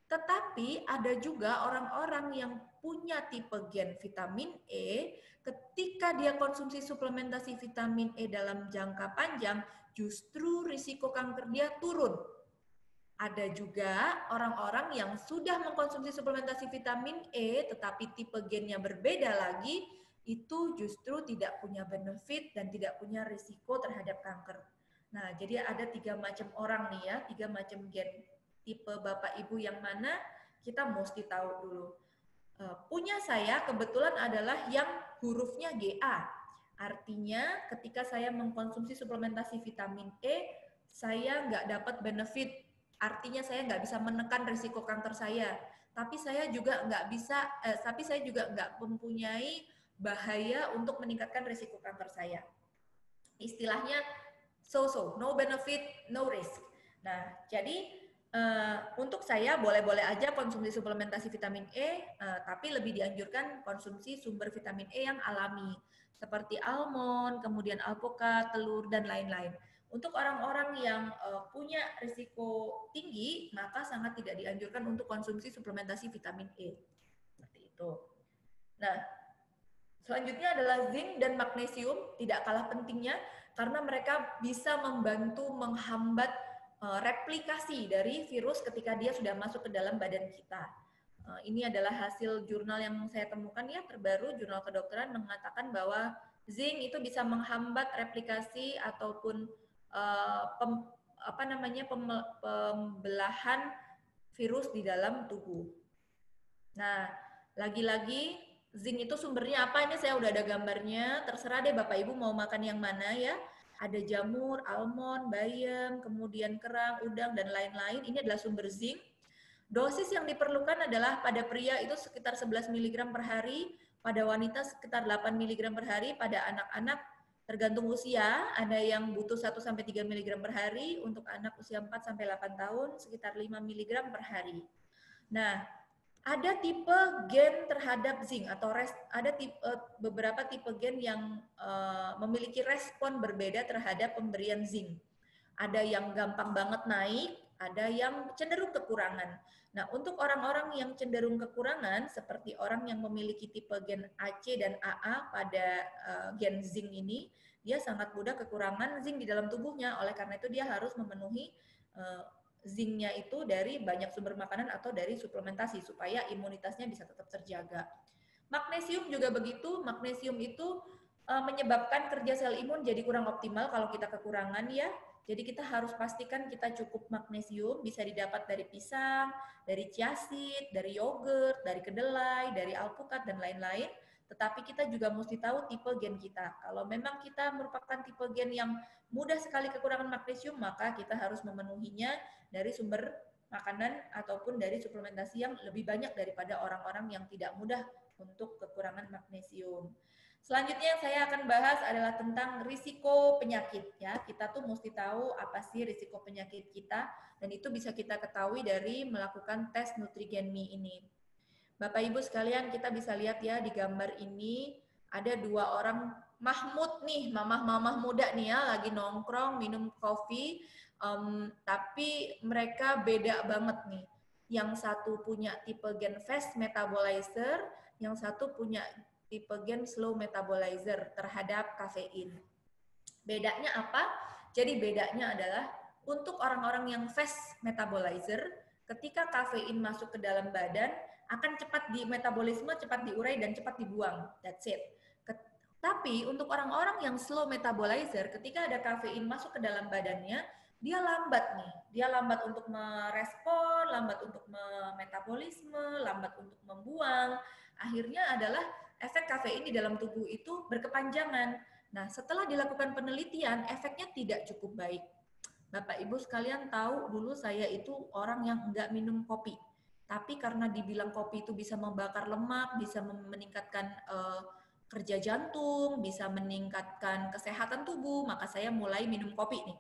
Tetapi ada juga orang-orang yang punya tipe gen vitamin E, ketika dia konsumsi suplementasi vitamin E dalam jangka panjang, justru risiko kanker dia turun. Ada juga orang-orang yang sudah mengkonsumsi suplementasi vitamin E, tetapi tipe gennya berbeda lagi, itu justru tidak punya benefit dan tidak punya risiko terhadap kanker. Nah, jadi ada 3 macam orang nih ya, 3 macam gen. Tipe Bapak Ibu yang mana, kita mesti tahu dulu. Punya saya kebetulan adalah yang hurufnya GA. Artinya ketika saya mengkonsumsi suplementasi vitamin E, saya nggak dapat benefit. Artinya saya nggak bisa menekan risiko kanker saya. Tapi saya juga nggak mempunyai bahaya untuk meningkatkan risiko kanker saya. Istilahnya so-so, no benefit, no risk. Nah, jadi untuk saya boleh-boleh aja konsumsi suplementasi vitamin E, tapi lebih dianjurkan konsumsi sumber vitamin E yang alami, seperti almond, kemudian alpukat, telur, dan lain-lain. Untuk orang-orang yang punya risiko tinggi, maka sangat tidak dianjurkan untuk konsumsi suplementasi vitamin E. Seperti itu. Nah, selanjutnya adalah zinc dan magnesium, tidak kalah pentingnya karena mereka bisa membantu menghambat replikasi dari virus ketika dia sudah masuk ke dalam badan kita. Ini adalah hasil jurnal yang saya temukan ya, terbaru, jurnal kedokteran mengatakan bahwa zinc itu bisa menghambat replikasi ataupun pembelahan virus di dalam tubuh. Nah, lagi-lagi zinc itu sumbernya apa? Ini saya udah ada gambarnya. Terserah deh Bapak Ibu mau makan yang mana ya. Ada jamur, almond, bayam, kemudian kerang, udang, dan lain-lain. Ini adalah sumber zinc. Dosis yang diperlukan adalah pada pria itu sekitar 11 mg per hari, pada wanita sekitar 8 mg per hari, pada anak-anak tergantung usia, ada yang butuh 1-3 mg per hari, untuk anak usia 4-8 tahun sekitar 5 mg per hari. Nah, ada tipe gen terhadap zinc atau ada beberapa tipe gen yang memiliki respon berbeda terhadap pemberian zinc. Ada yang gampang banget naik, ada yang cenderung kekurangan. Nah, untuk orang-orang yang cenderung kekurangan, seperti orang yang memiliki tipe gen AC dan AA pada gen zinc ini, dia sangat mudah kekurangan zinc di dalam tubuhnya. Oleh karena itu dia harus memenuhi zincnya itu dari banyak sumber makanan atau dari suplementasi supaya imunitasnya bisa tetap terjaga. Magnesium juga begitu. Magnesium itu menyebabkan kerja sel imun jadi kurang optimal kalau kita kekurangan ya. Jadi kita harus pastikan kita cukup magnesium, bisa didapat dari pisang, dari chia seed, dari yogurt, dari kedelai, dari alpukat, dan lain-lain. Tetapi kita juga mesti tahu tipe gen kita. Kalau memang kita merupakan tipe gen yang mudah sekali kekurangan magnesium, maka kita harus memenuhinya dari sumber makanan ataupun dari suplementasi yang lebih banyak daripada orang-orang yang tidak mudah untuk kekurangan magnesium. Selanjutnya yang saya akan bahas adalah tentang risiko penyakit ya. Kita tuh mesti tahu apa sih risiko penyakit kita, dan itu bisa kita ketahui dari melakukan tes Nutrigenme ini. Bapak Ibu sekalian, kita bisa lihat ya di gambar ini ada dua orang Mahmud nih, mamah-mamah muda nih ya, lagi nongkrong minum kopi, tapi mereka beda banget nih. Yang satu punya tipe gen fast metabolizer, yang satu punya tipe gen slow metabolizer terhadap kafein. Bedanya apa? Jadi bedanya adalah untuk orang-orang yang fast metabolizer, ketika kafein masuk ke dalam badan, akan cepat di metabolisme, cepat diurai, dan cepat dibuang. That's it. Tapi untuk orang-orang yang slow metabolizer, ketika ada kafein masuk ke dalam badannya, dia lambat nih. Dia lambat untuk merespon, lambat untuk metabolisme, lambat untuk membuang. Akhirnya adalah efek kafein di dalam tubuh itu berkepanjangan. Nah, setelah dilakukan penelitian, efeknya tidak cukup baik. Bapak Ibu sekalian tahu, dulu saya itu orang yang enggak minum kopi. Tapi karena dibilang kopi itu bisa membakar lemak, bisa meningkatkan kerja jantung, bisa meningkatkan kesehatan tubuh, maka saya mulai minum kopi nih.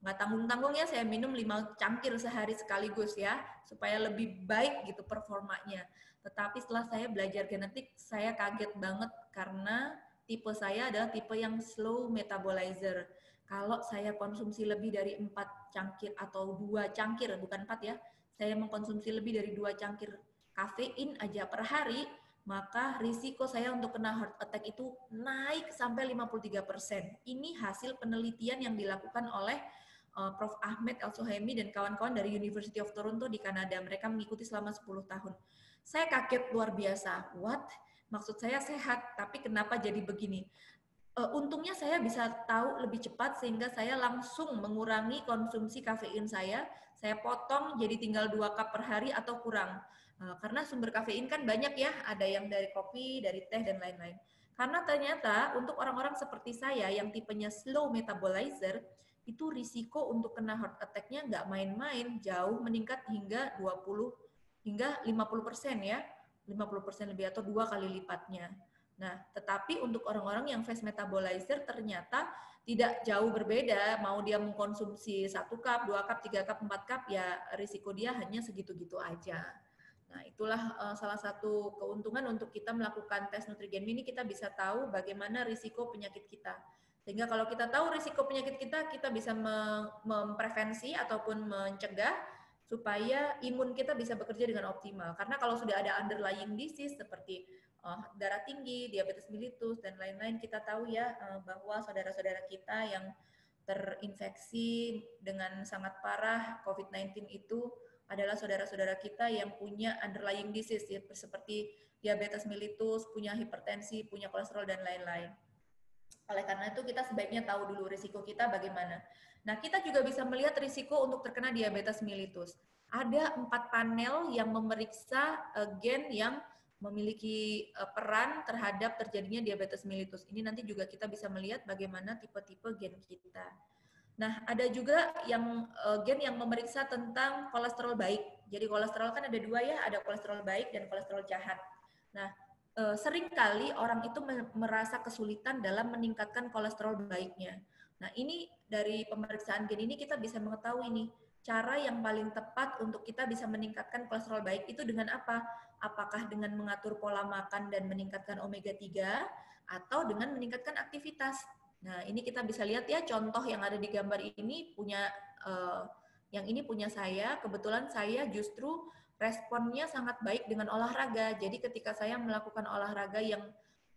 Nggak tanggung-tanggung ya, saya minum 5 cangkir sehari sekaligus ya, supaya lebih baik gitu performanya. Tetapi setelah saya belajar genetik, saya kaget banget karena tipe saya adalah tipe yang slow metabolizer. Kalau saya konsumsi lebih dari 4 cangkir atau 2 cangkir, bukan 4 ya, saya mengkonsumsi lebih dari 2 cangkir kafein aja per hari, maka risiko saya untuk kena heart attack itu naik sampai 53%. Ini hasil penelitian yang dilakukan oleh Prof. Ahmed El-Sohaimi dan kawan-kawan dari University of Toronto di Kanada. Mereka mengikuti selama 10 tahun. Saya kaget luar biasa. What? Maksud saya sehat, tapi kenapa jadi begini? Untungnya saya bisa tahu lebih cepat sehingga saya langsung mengurangi konsumsi kafein saya potong jadi tinggal 2 cup per hari atau kurang. Karena sumber kafein kan banyak ya, ada yang dari kopi, dari teh, dan lain-lain. Karena ternyata untuk orang-orang seperti saya yang tipenya slow metabolizer, itu risiko untuk kena heart attack-nya nggak main-main, jauh meningkat hingga 20 hingga 50% ya, 50% lebih atau 2 kali lipatnya. Nah, tetapi untuk orang-orang yang fast metabolizer ternyata tidak jauh berbeda, mau dia mengkonsumsi 1 cup, 2 cup, 3 cup, 4 cup, ya risiko dia hanya segitu-gitu aja. Nah, itulah salah satu keuntungan untuk kita melakukan tes Nutrigenme ini, kita bisa tahu bagaimana risiko penyakit kita. Sehingga kalau kita tahu risiko penyakit kita, kita bisa memprevensi ataupun mencegah supaya imun kita bisa bekerja dengan optimal. Karena kalau sudah ada underlying disease seperti darah tinggi, diabetes mellitus, dan lain-lain. Kita tahu ya bahwa saudara-saudara kita yang terinfeksi dengan sangat parah COVID-19 itu adalah saudara-saudara kita yang punya underlying disease ya, seperti diabetes mellitus, punya hipertensi, punya kolesterol, dan lain-lain. Oleh karena itu kita sebaiknya tahu dulu risiko kita bagaimana. Nah, kita juga bisa melihat risiko untuk terkena diabetes mellitus. Ada 4 panel yang memeriksa gen yang memiliki peran terhadap terjadinya diabetes mellitus. Ini nanti juga kita bisa melihat bagaimana tipe-tipe gen kita. Nah, ada juga yang gen yang memeriksa tentang kolesterol baik. Jadi kolesterol kan ada 2 ya, ada kolesterol baik dan kolesterol jahat. Nah, seringkali orang itu merasa kesulitan dalam meningkatkan kolesterol baiknya. Nah, ini dari pemeriksaan gen ini kita bisa mengetahui nih, cara yang paling tepat untuk kita bisa meningkatkan kolesterol baik itu dengan apa? Apakah dengan mengatur pola makan dan meningkatkan omega 3 atau dengan meningkatkan aktivitas. Nah, ini kita bisa lihat ya contoh yang ada di gambar ini punya yang ini punya saya. Kebetulan saya justru responnya sangat baik dengan olahraga. Jadi ketika saya melakukan olahraga yang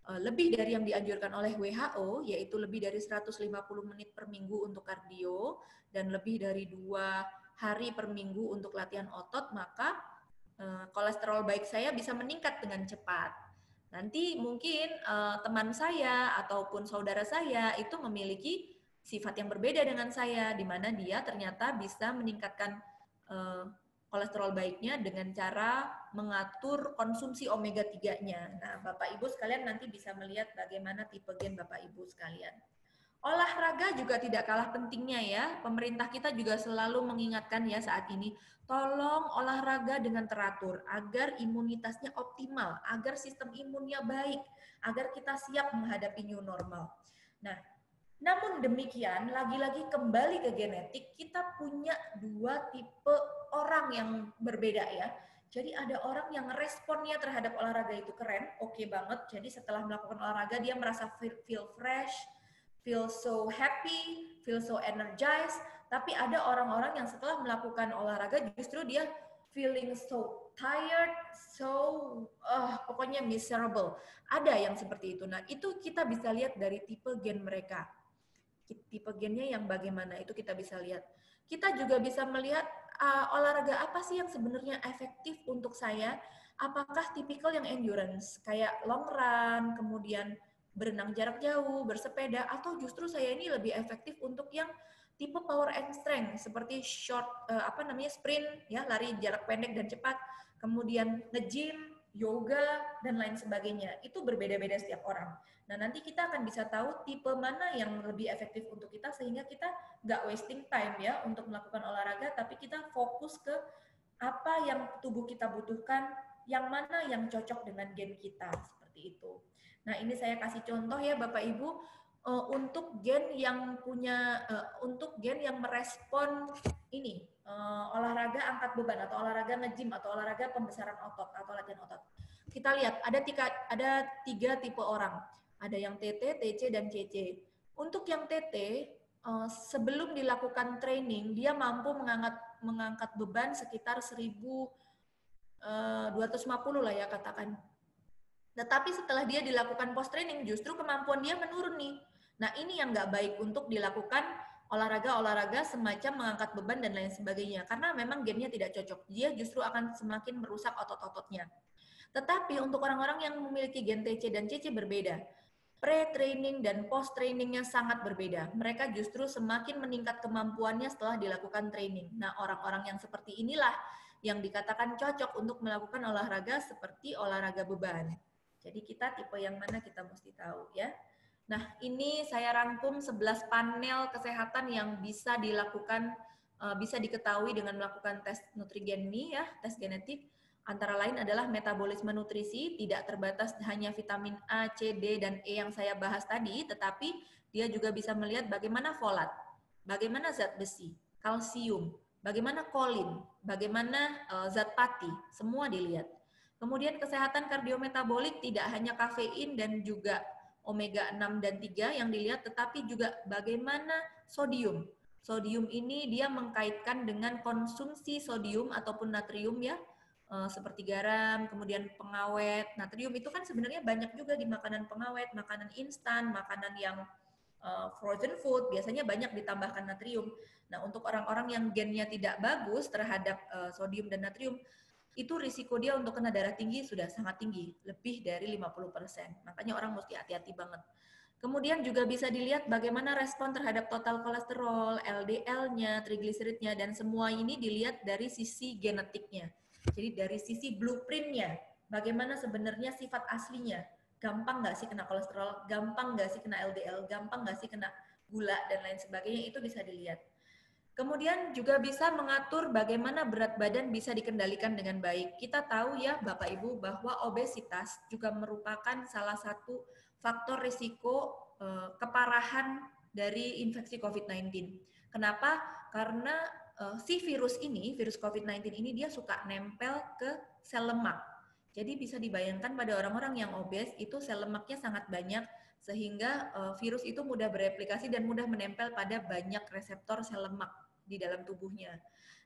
lebih dari yang dianjurkan oleh WHO, yaitu lebih dari 150 menit per minggu untuk kardio dan lebih dari 2 hari per minggu untuk latihan otot, maka kolesterol baik saya bisa meningkat dengan cepat. Nanti mungkin teman saya ataupun saudara saya itu memiliki sifat yang berbeda dengan saya, di mana dia ternyata bisa meningkatkan kolesterol baiknya dengan cara mengatur konsumsi omega 3-nya. Nah, Bapak Ibu sekalian nanti bisa melihat bagaimana tipe gen Bapak Ibu sekalian. Olahraga juga tidak kalah pentingnya ya. Pemerintah kita juga selalu mengingatkan ya saat ini, tolong olahraga dengan teratur agar imunitasnya optimal, agar sistem imunnya baik, agar kita siap menghadapi new normal. Nah, namun demikian, lagi-lagi kembali ke genetik, kita punya 2 tipe orang yang berbeda ya. Jadi ada orang yang responnya terhadap olahraga itu keren, oke banget. Jadi setelah melakukan olahraga dia merasa feel fresh, feel so happy, feel so energized. Tapi ada orang-orang yang setelah melakukan olahraga justru dia feeling so tired, so pokoknya miserable. Ada yang seperti itu. Nah, itu kita bisa lihat dari tipe gen mereka. Tipe gennya yang bagaimana itu kita bisa lihat. Kita juga bisa melihat olahraga apa sih yang sebenarnya efektif untuk saya. Apakah tipikal yang endurance, kayak long run, kemudian berenang jarak jauh, bersepeda, atau justru saya ini lebih efektif untuk yang tipe power and strength, seperti short, sprint, ya lari jarak pendek dan cepat, kemudian nge-gym, yoga, dan lain sebagainya. Itu berbeda-beda setiap orang. Nah, nanti kita akan bisa tahu tipe mana yang lebih efektif untuk kita, sehingga kita nggak wasting time ya untuk melakukan olahraga, tapi kita fokus ke apa yang tubuh kita butuhkan, yang mana yang cocok dengan gen kita, seperti itu. Nah, ini saya kasih contoh ya Bapak Ibu, untuk gen yang untuk gen yang merespon ini, olahraga angkat beban, atau olahraga nge-gym, atau olahraga pembesaran otot, atau latihan otot. Kita lihat, ada 3 tipe orang. Ada yang TT, TC, dan CC. Untuk yang TT, sebelum dilakukan training, dia mampu mengangkat beban sekitar 1.250 lah ya katakan. Tetapi setelah dia dilakukan post training, justru kemampuan dia menurun nih. Nah, ini yang nggak baik untuk dilakukan olahraga-olahraga semacam mengangkat beban dan lain sebagainya. Karena memang gennya tidak cocok. Dia justru akan semakin merusak otot-ototnya. Tetapi untuk orang-orang yang memiliki gen TC dan CC berbeda. Pre-training dan post-trainingnya sangat berbeda. Mereka justru semakin meningkat kemampuannya setelah dilakukan training. Nah, orang-orang yang seperti inilah yang dikatakan cocok untuk melakukan olahraga seperti olahraga beban. Jadi kita tipe yang mana kita mesti tahu ya. Nah, ini saya rangkum 11 panel kesehatan yang bisa dilakukan, bisa diketahui dengan melakukan tes nutrigeni ya, tes genetik. Antara lain adalah metabolisme nutrisi, tidak terbatas hanya vitamin A, C, D, dan E yang saya bahas tadi, tetapi dia juga bisa melihat bagaimana folat, bagaimana zat besi, kalsium, bagaimana kolin, bagaimana zat pati, semua dilihat. Kemudian kesehatan kardiometabolik tidak hanya kafein dan juga omega 6 dan 3 yang dilihat, tetapi juga bagaimana sodium. Sodium ini dia mengkaitkan dengan konsumsi sodium ataupun natrium ya, seperti garam, kemudian pengawet. Natrium itu kan sebenarnya banyak juga di makanan pengawet, makanan instan, makanan yang frozen food, biasanya banyak ditambahkan natrium. Nah, untuk orang-orang yang gennya tidak bagus terhadap sodium dan natrium, itu risiko dia untuk kena darah tinggi sudah sangat tinggi, lebih dari 50%. Makanya orang mesti hati-hati banget. Kemudian juga bisa dilihat bagaimana respon terhadap total kolesterol, LDL-nya, trigliseridnya, dan semua ini dilihat dari sisi genetiknya. Jadi dari sisi blueprint-nya, bagaimana sebenarnya sifat aslinya. Gampang nggak sih kena kolesterol, gampang nggak sih kena LDL, gampang nggak sih kena gula, dan lain sebagainya, itu bisa dilihat. Kemudian juga bisa mengatur bagaimana berat badan bisa dikendalikan dengan baik. Kita tahu ya Bapak Ibu bahwa obesitas juga merupakan salah satu faktor risiko keparahan dari infeksi COVID-19. Kenapa? Karena si virus ini, virus COVID-19 ini dia suka nempel ke sel lemak. Jadi bisa dibayangkan pada orang-orang yang obes itu sel lemaknya sangat banyak sehingga virus itu mudah bereplikasi dan mudah menempel pada banyak reseptor sel lemak di dalam tubuhnya.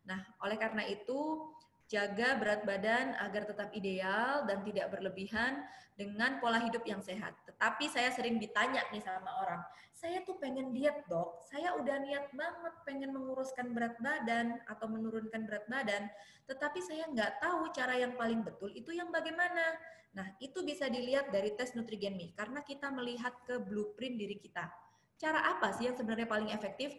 Nah, oleh karena itu jaga berat badan agar tetap ideal dan tidak berlebihan dengan pola hidup yang sehat. Tetapi saya sering ditanya nih sama orang, saya tuh pengen diet dok, saya udah niat banget pengen menguruskan berat badan atau menurunkan berat badan, tetapi saya nggak tahu cara yang paling betul itu yang bagaimana. Nah, itu bisa dilihat dari tes Nutrigen Me, karena kita melihat ke blueprint diri kita. Cara apa sih yang sebenarnya paling efektif?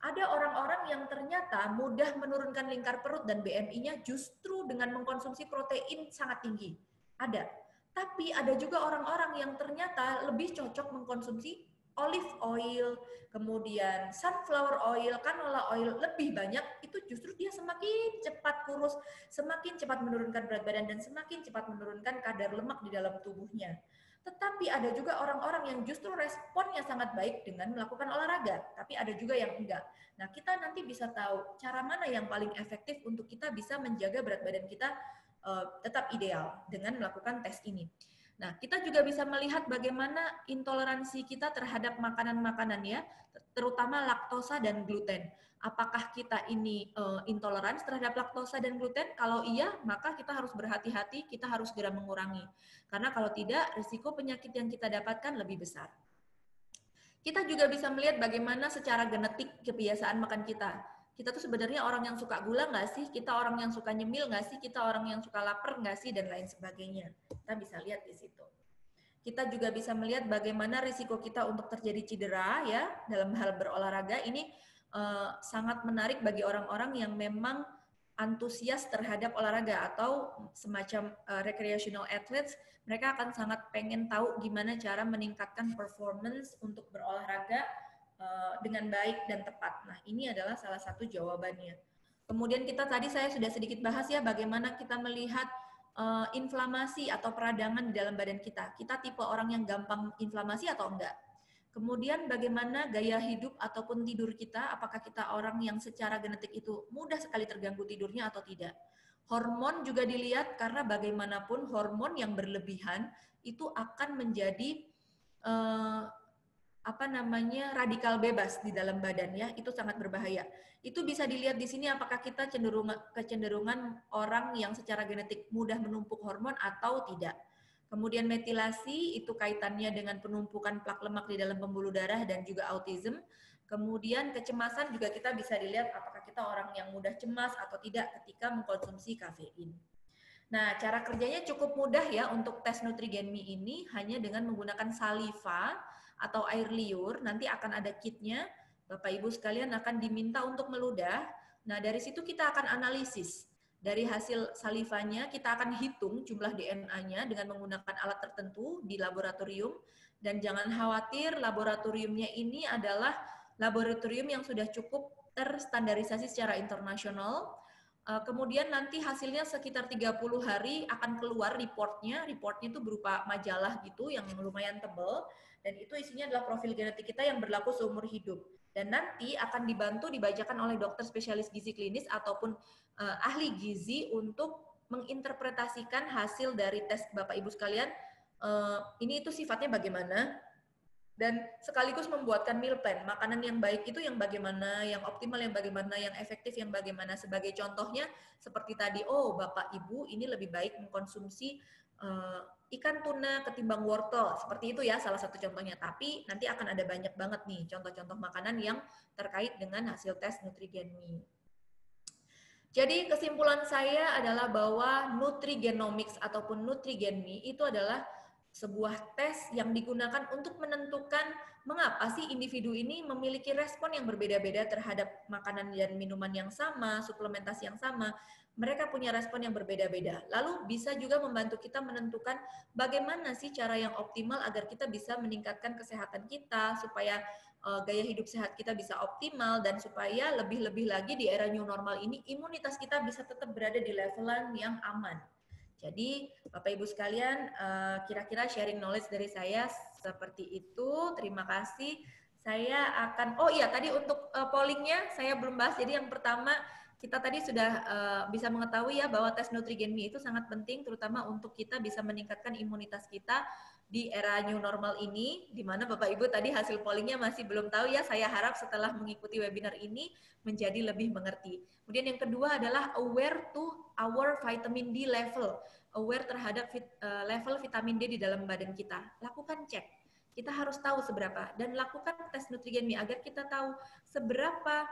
Ada orang-orang yang ternyata mudah menurunkan lingkar perut dan BMI-nya justru dengan mengkonsumsi protein sangat tinggi. Ada. Tapi ada juga orang-orang yang ternyata lebih cocok mengkonsumsi olive oil, kemudian sunflower oil, canola oil lebih banyak, itu justru dia semakin cepat kurus, semakin cepat menurunkan berat badan, dan semakin cepat menurunkan kadar lemak di dalam tubuhnya. Tetapi ada juga orang-orang yang justru responnya sangat baik dengan melakukan olahraga, tapi ada juga yang enggak. Nah, kita nanti bisa tahu cara mana yang paling efektif untuk kita bisa menjaga berat badan kita tetap ideal dengan melakukan tes ini. Nah, kita juga bisa melihat bagaimana intoleransi kita terhadap makanan-makanan ya, terutama laktosa dan gluten. Apakah kita ini intoleran terhadap laktosa dan gluten? Kalau iya, maka kita harus berhati-hati, kita harus segera mengurangi. Karena kalau tidak, risiko penyakit yang kita dapatkan lebih besar. Kita juga bisa melihat bagaimana secara genetik kebiasaan makan kita. Kita tuh sebenarnya orang yang suka gula nggak sih? Kita orang yang suka nyemil nggak sih? Kita orang yang suka lapar nggak sih? Dan lain sebagainya. Kita bisa lihat di situ. Kita juga bisa melihat bagaimana risiko kita untuk terjadi cedera ya dalam hal berolahraga. Ini sangat menarik bagi orang-orang yang memang antusias terhadap olahraga atau semacam recreational athletes. Mereka akan sangat pengen tahu gimana cara meningkatkan performance untuk berolahraga dengan baik dan tepat. Nah, ini adalah salah satu jawabannya. Kemudian saya sudah sedikit bahas ya bagaimana kita melihat inflamasi atau peradangan di dalam badan kita. Kita tipe orang yang gampang inflamasi atau enggak? Kemudian bagaimana gaya hidup ataupun tidur kita, apakah kita orang yang secara genetik itu mudah sekali terganggu tidurnya atau tidak. Hormon juga dilihat karena bagaimanapun hormon yang berlebihan itu akan menjadi radikal bebas di dalam badannya, itu sangat berbahaya. Itu bisa dilihat di sini apakah kita kecenderungan orang yang secara genetik mudah menumpuk hormon atau tidak. Kemudian metilasi itu kaitannya dengan penumpukan plak lemak di dalam pembuluh darah dan juga autism. Kemudian kecemasan juga kita bisa dilihat apakah kita orang yang mudah cemas atau tidak ketika mengkonsumsi kafein. Nah, cara kerjanya cukup mudah ya untuk tes Nutrigen Me ini hanya dengan menggunakan saliva atau air liur. Nanti akan ada kitnya. Bapak Ibu sekalian akan diminta untuk meludah. Nah, dari situ kita akan analisis. Dari hasil salivanya kita akan hitung jumlah DNA-nya dengan menggunakan alat tertentu di laboratorium. Dan jangan khawatir, laboratoriumnya ini adalah laboratorium yang sudah cukup terstandarisasi secara internasional. Kemudian nanti hasilnya sekitar 30 hari akan keluar reportnya. Reportnya itu berupa majalah gitu yang lumayan tebal. Dan itu isinya adalah profil genetik kita yang berlaku seumur hidup. Dan nanti akan dibacakan oleh dokter spesialis gizi klinis ataupun ahli gizi untuk menginterpretasikan hasil dari tes Bapak Ibu sekalian. Ini itu sifatnya bagaimana. dan sekaligus membuatkan meal plan. Makanan yang baik itu yang bagaimana, yang optimal yang bagaimana, yang efektif yang bagaimana. Sebagai contohnya seperti tadi, oh Bapak Ibu ini lebih baik mengkonsumsi ikan tuna ketimbang wortel. Seperti itu ya salah satu contohnya. Tapi nanti akan ada banyak banget nih contoh-contoh makanan yang terkait dengan hasil tes Nutrigenmi. Jadi kesimpulan saya adalah bahwa nutrigenomics ataupun nutrigenmi itu adalah sebuah tes yang digunakan untuk menentukan mengapa sih individu ini memiliki respon yang berbeda-beda terhadap makanan dan minuman yang sama, suplementasi yang sama. Mereka punya respon yang berbeda-beda. Lalu bisa juga membantu kita menentukan bagaimana sih cara yang optimal agar kita bisa meningkatkan kesehatan kita supaya gaya hidup sehat kita bisa optimal dan supaya lebih-lebih lagi di era new normal ini imunitas kita bisa tetap berada di levelan yang aman. Jadi Bapak Ibu sekalian, kira-kira sharing knowledge dari saya seperti itu. Terima kasih. Saya akan, oh iya tadi untuk pollingnya saya belum bahas. Jadi yang pertama kita tadi sudah bisa mengetahui ya bahwa tes Nutrigenmi itu sangat penting, terutama untuk kita bisa meningkatkan imunitas kita di era new normal ini, di mana Bapak Ibu tadi hasil pollingnya masih belum tahu ya. Saya harap setelah mengikuti webinar ini menjadi lebih mengerti. Kemudian yang kedua adalah aware to our vitamin D level, aware terhadap level vitamin D di dalam badan kita. Lakukan cek. Kita harus tahu seberapa dan lakukan tes Nutrigenmi agar kita tahu seberapa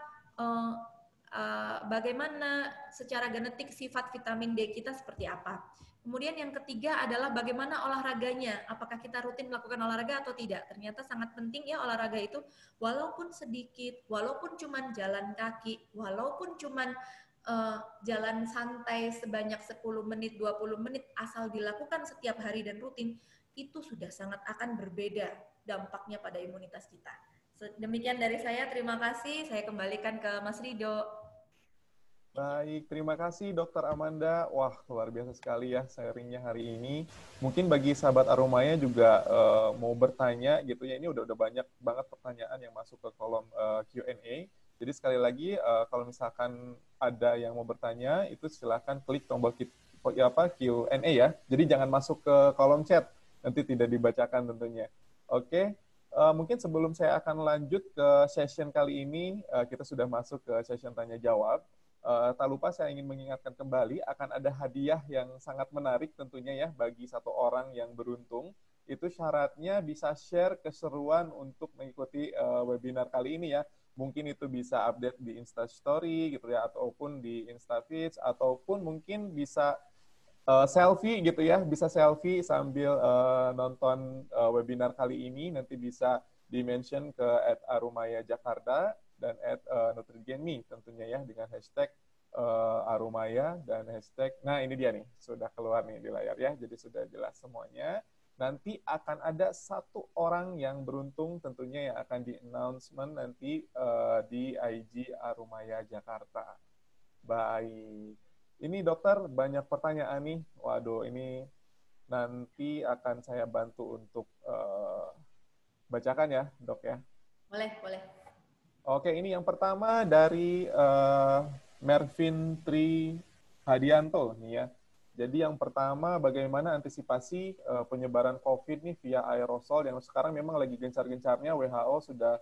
bagaimana secara genetik sifat vitamin D kita seperti apa. Kemudian yang ketiga adalah bagaimana olahraganya. Apakah kita rutin melakukan olahraga atau tidak? Ternyata sangat penting ya olahraga itu. Walaupun sedikit, walaupun cuman jalan kaki, walaupun cuman jalan santai sebanyak 10 menit, 20 menit, asal dilakukan setiap hari dan rutin, itu sudah sangat akan berbeda dampaknya pada imunitas kita. Demikian dari saya, terima kasih. Saya kembalikan ke Mas Rido. Baik, terima kasih Dokter Amanda. Wah, luar biasa sekali ya sharingnya hari ini. Mungkin bagi sahabat Aromaya juga mau bertanya gitu ya. Ini udah banyak banget pertanyaan yang masuk ke kolom Q&A. Jadi sekali lagi kalau misalkan ada yang mau bertanya, itu silakan klik tombol Q&A ya. Jadi jangan masuk ke kolom chat, nanti tidak dibacakan tentunya. Oke. Mungkin sebelum saya akan lanjut ke session kali ini, kita sudah masuk ke session tanya jawab. Tak lupa saya ingin mengingatkan kembali akan ada hadiah yang sangat menarik tentunya ya bagi satu orang yang beruntung. Itu syaratnya bisa share keseruan untuk mengikuti webinar kali ini ya. Mungkin itu bisa update di Instastory gitu ya, ataupun di Instafeeds, ataupun mungkin bisa selfie gitu ya, bisa selfie sambil nonton webinar kali ini, nanti bisa di-mention ke @arumayajakarta dan @nutrigenmi tentunya ya, dengan hashtag Arumaya dan hashtag, nah ini dia nih, sudah keluar nih di layar ya, jadi sudah jelas semuanya. Nanti akan ada satu orang yang beruntung tentunya yang akan di-announcement nanti di IG Arumaya Jakarta. Baik. Ini dokter banyak pertanyaan nih. Waduh, ini nanti akan saya bantu untuk bacakan ya, dok ya. Boleh, boleh. Oke, ini yang pertama dari Mervin Tri Hadianto nih ya. Jadi yang pertama, bagaimana antisipasi penyebaran COVID nih via aerosol yang sekarang memang lagi gencar-gencarnya. WHO sudah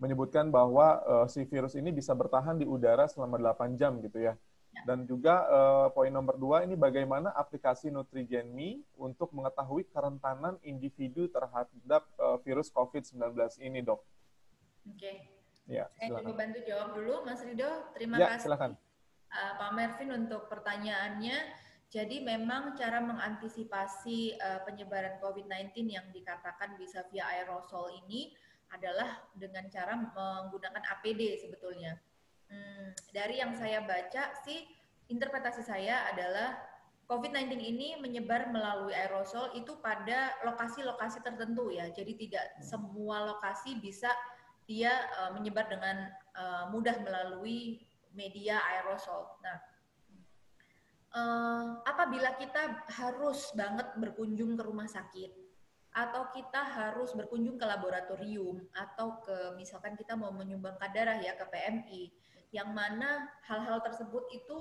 menyebutkan bahwa si virus ini bisa bertahan di udara selama 8 jam gitu ya. Dan juga poin nomor 2 ini bagaimana aplikasi Nutrigenmi untuk mengetahui kerentanan individu terhadap virus COVID-19 ini, dok. Oke. Ya, saya coba bantu jawab dulu, Mas Rido. Terima ya, kasih silakan. Pak Mervin untuk pertanyaannya. Jadi memang cara mengantisipasi penyebaran COVID-19 yang dikatakan bisa via aerosol ini adalah dengan cara menggunakan APD sebetulnya. Dari yang saya baca sih, interpretasi saya adalah COVID-19 ini menyebar melalui aerosol itu pada lokasi-lokasi tertentu ya. Jadi tidak semua lokasi bisa dia menyebar dengan mudah melalui media aerosol. Nah, apabila kita harus banget berkunjung ke rumah sakit, atau kita harus berkunjung ke laboratorium, atau ke misalkan kita mau menyumbangkan darah ya ke PMI, yang mana hal-hal tersebut itu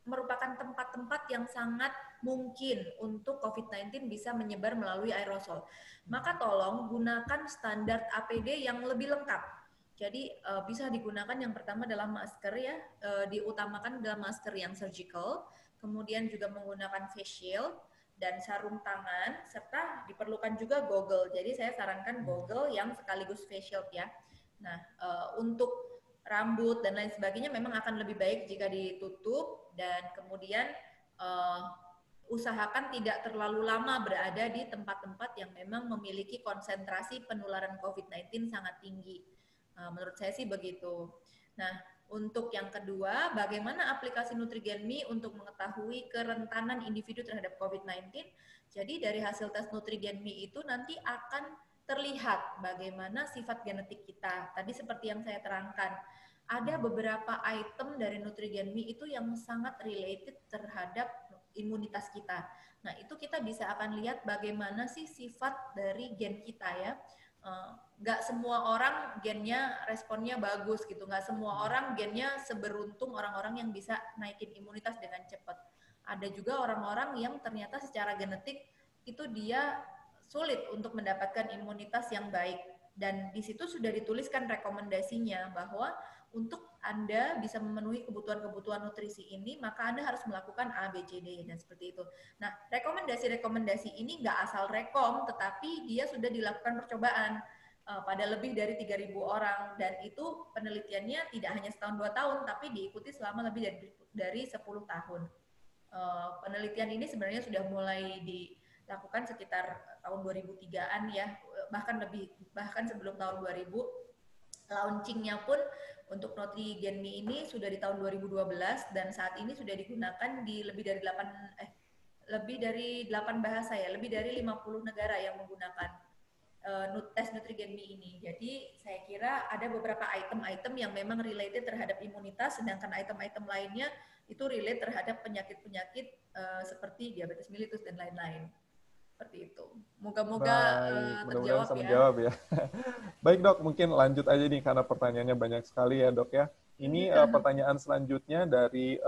merupakan tempat-tempat yang sangat mungkin untuk COVID-19 bisa menyebar melalui aerosol. Maka tolong gunakan standar APD yang lebih lengkap. Jadi bisa digunakan yang pertama adalah masker ya, diutamakan adalah masker yang surgical, kemudian juga menggunakan face shield dan sarung tangan, serta diperlukan juga goggle. Jadi saya sarankan goggle yang sekaligus face shield ya. Nah, untuk rambut dan lain sebagainya memang akan lebih baik jika ditutup dan kemudian usahakan tidak terlalu lama berada di tempat-tempat yang memang memiliki konsentrasi penularan COVID-19 sangat tinggi. Menurut saya sih begitu. Nah, untuk yang kedua, bagaimana aplikasi Nutrigen.me untuk mengetahui kerentanan individu terhadap COVID-19? Jadi dari hasil tes Nutrigen.me itu nanti akan terlihat bagaimana sifat genetik kita. Tadi seperti yang saya terangkan, ada beberapa item dari Nutrigen.me itu yang sangat related terhadap imunitas kita. Nah, itu kita bisa akan lihat bagaimana sih sifat dari gen kita ya. Nggak semua orang gennya responnya bagus gitu, nggak semua orang gennya seberuntung orang-orang yang bisa naikin imunitas dengan cepat. Ada juga orang-orang yang ternyata secara genetik itu dia sulit untuk mendapatkan imunitas yang baik, dan di situ sudah dituliskan rekomendasinya bahwa untuk Anda bisa memenuhi kebutuhan-kebutuhan nutrisi ini, maka Anda harus melakukan A, B, C, D, dan seperti itu. Nah, rekomendasi-rekomendasi ini nggak asal rekom, tetapi dia sudah dilakukan percobaan pada lebih dari 3.000 orang, dan itu penelitiannya tidak hanya setahun 2 tahun, tapi diikuti selama lebih dari 10 tahun. Penelitian ini sebenarnya sudah mulai dilakukan sekitar tahun 2003-an ya, bahkan sebelum tahun 2000. Launchingnya pun untuk Nutrigen.me ini sudah di tahun 2012 dan saat ini sudah digunakan di lebih dari 8 bahasa ya, lebih dari 50 negara yang menggunakan tes Nutrigen.me ini. Jadi saya kira ada beberapa item-item yang memang related terhadap imunitas, sedangkan item-item lainnya itu relate terhadap penyakit-penyakit seperti diabetes mellitus dan lain-lain. Seperti itu. Moga-moga mudah-mudahan bisa terjawab menjawab ya. Baik dok, mungkin lanjut aja nih karena pertanyaannya banyak sekali ya dok ya. Ini pertanyaan selanjutnya dari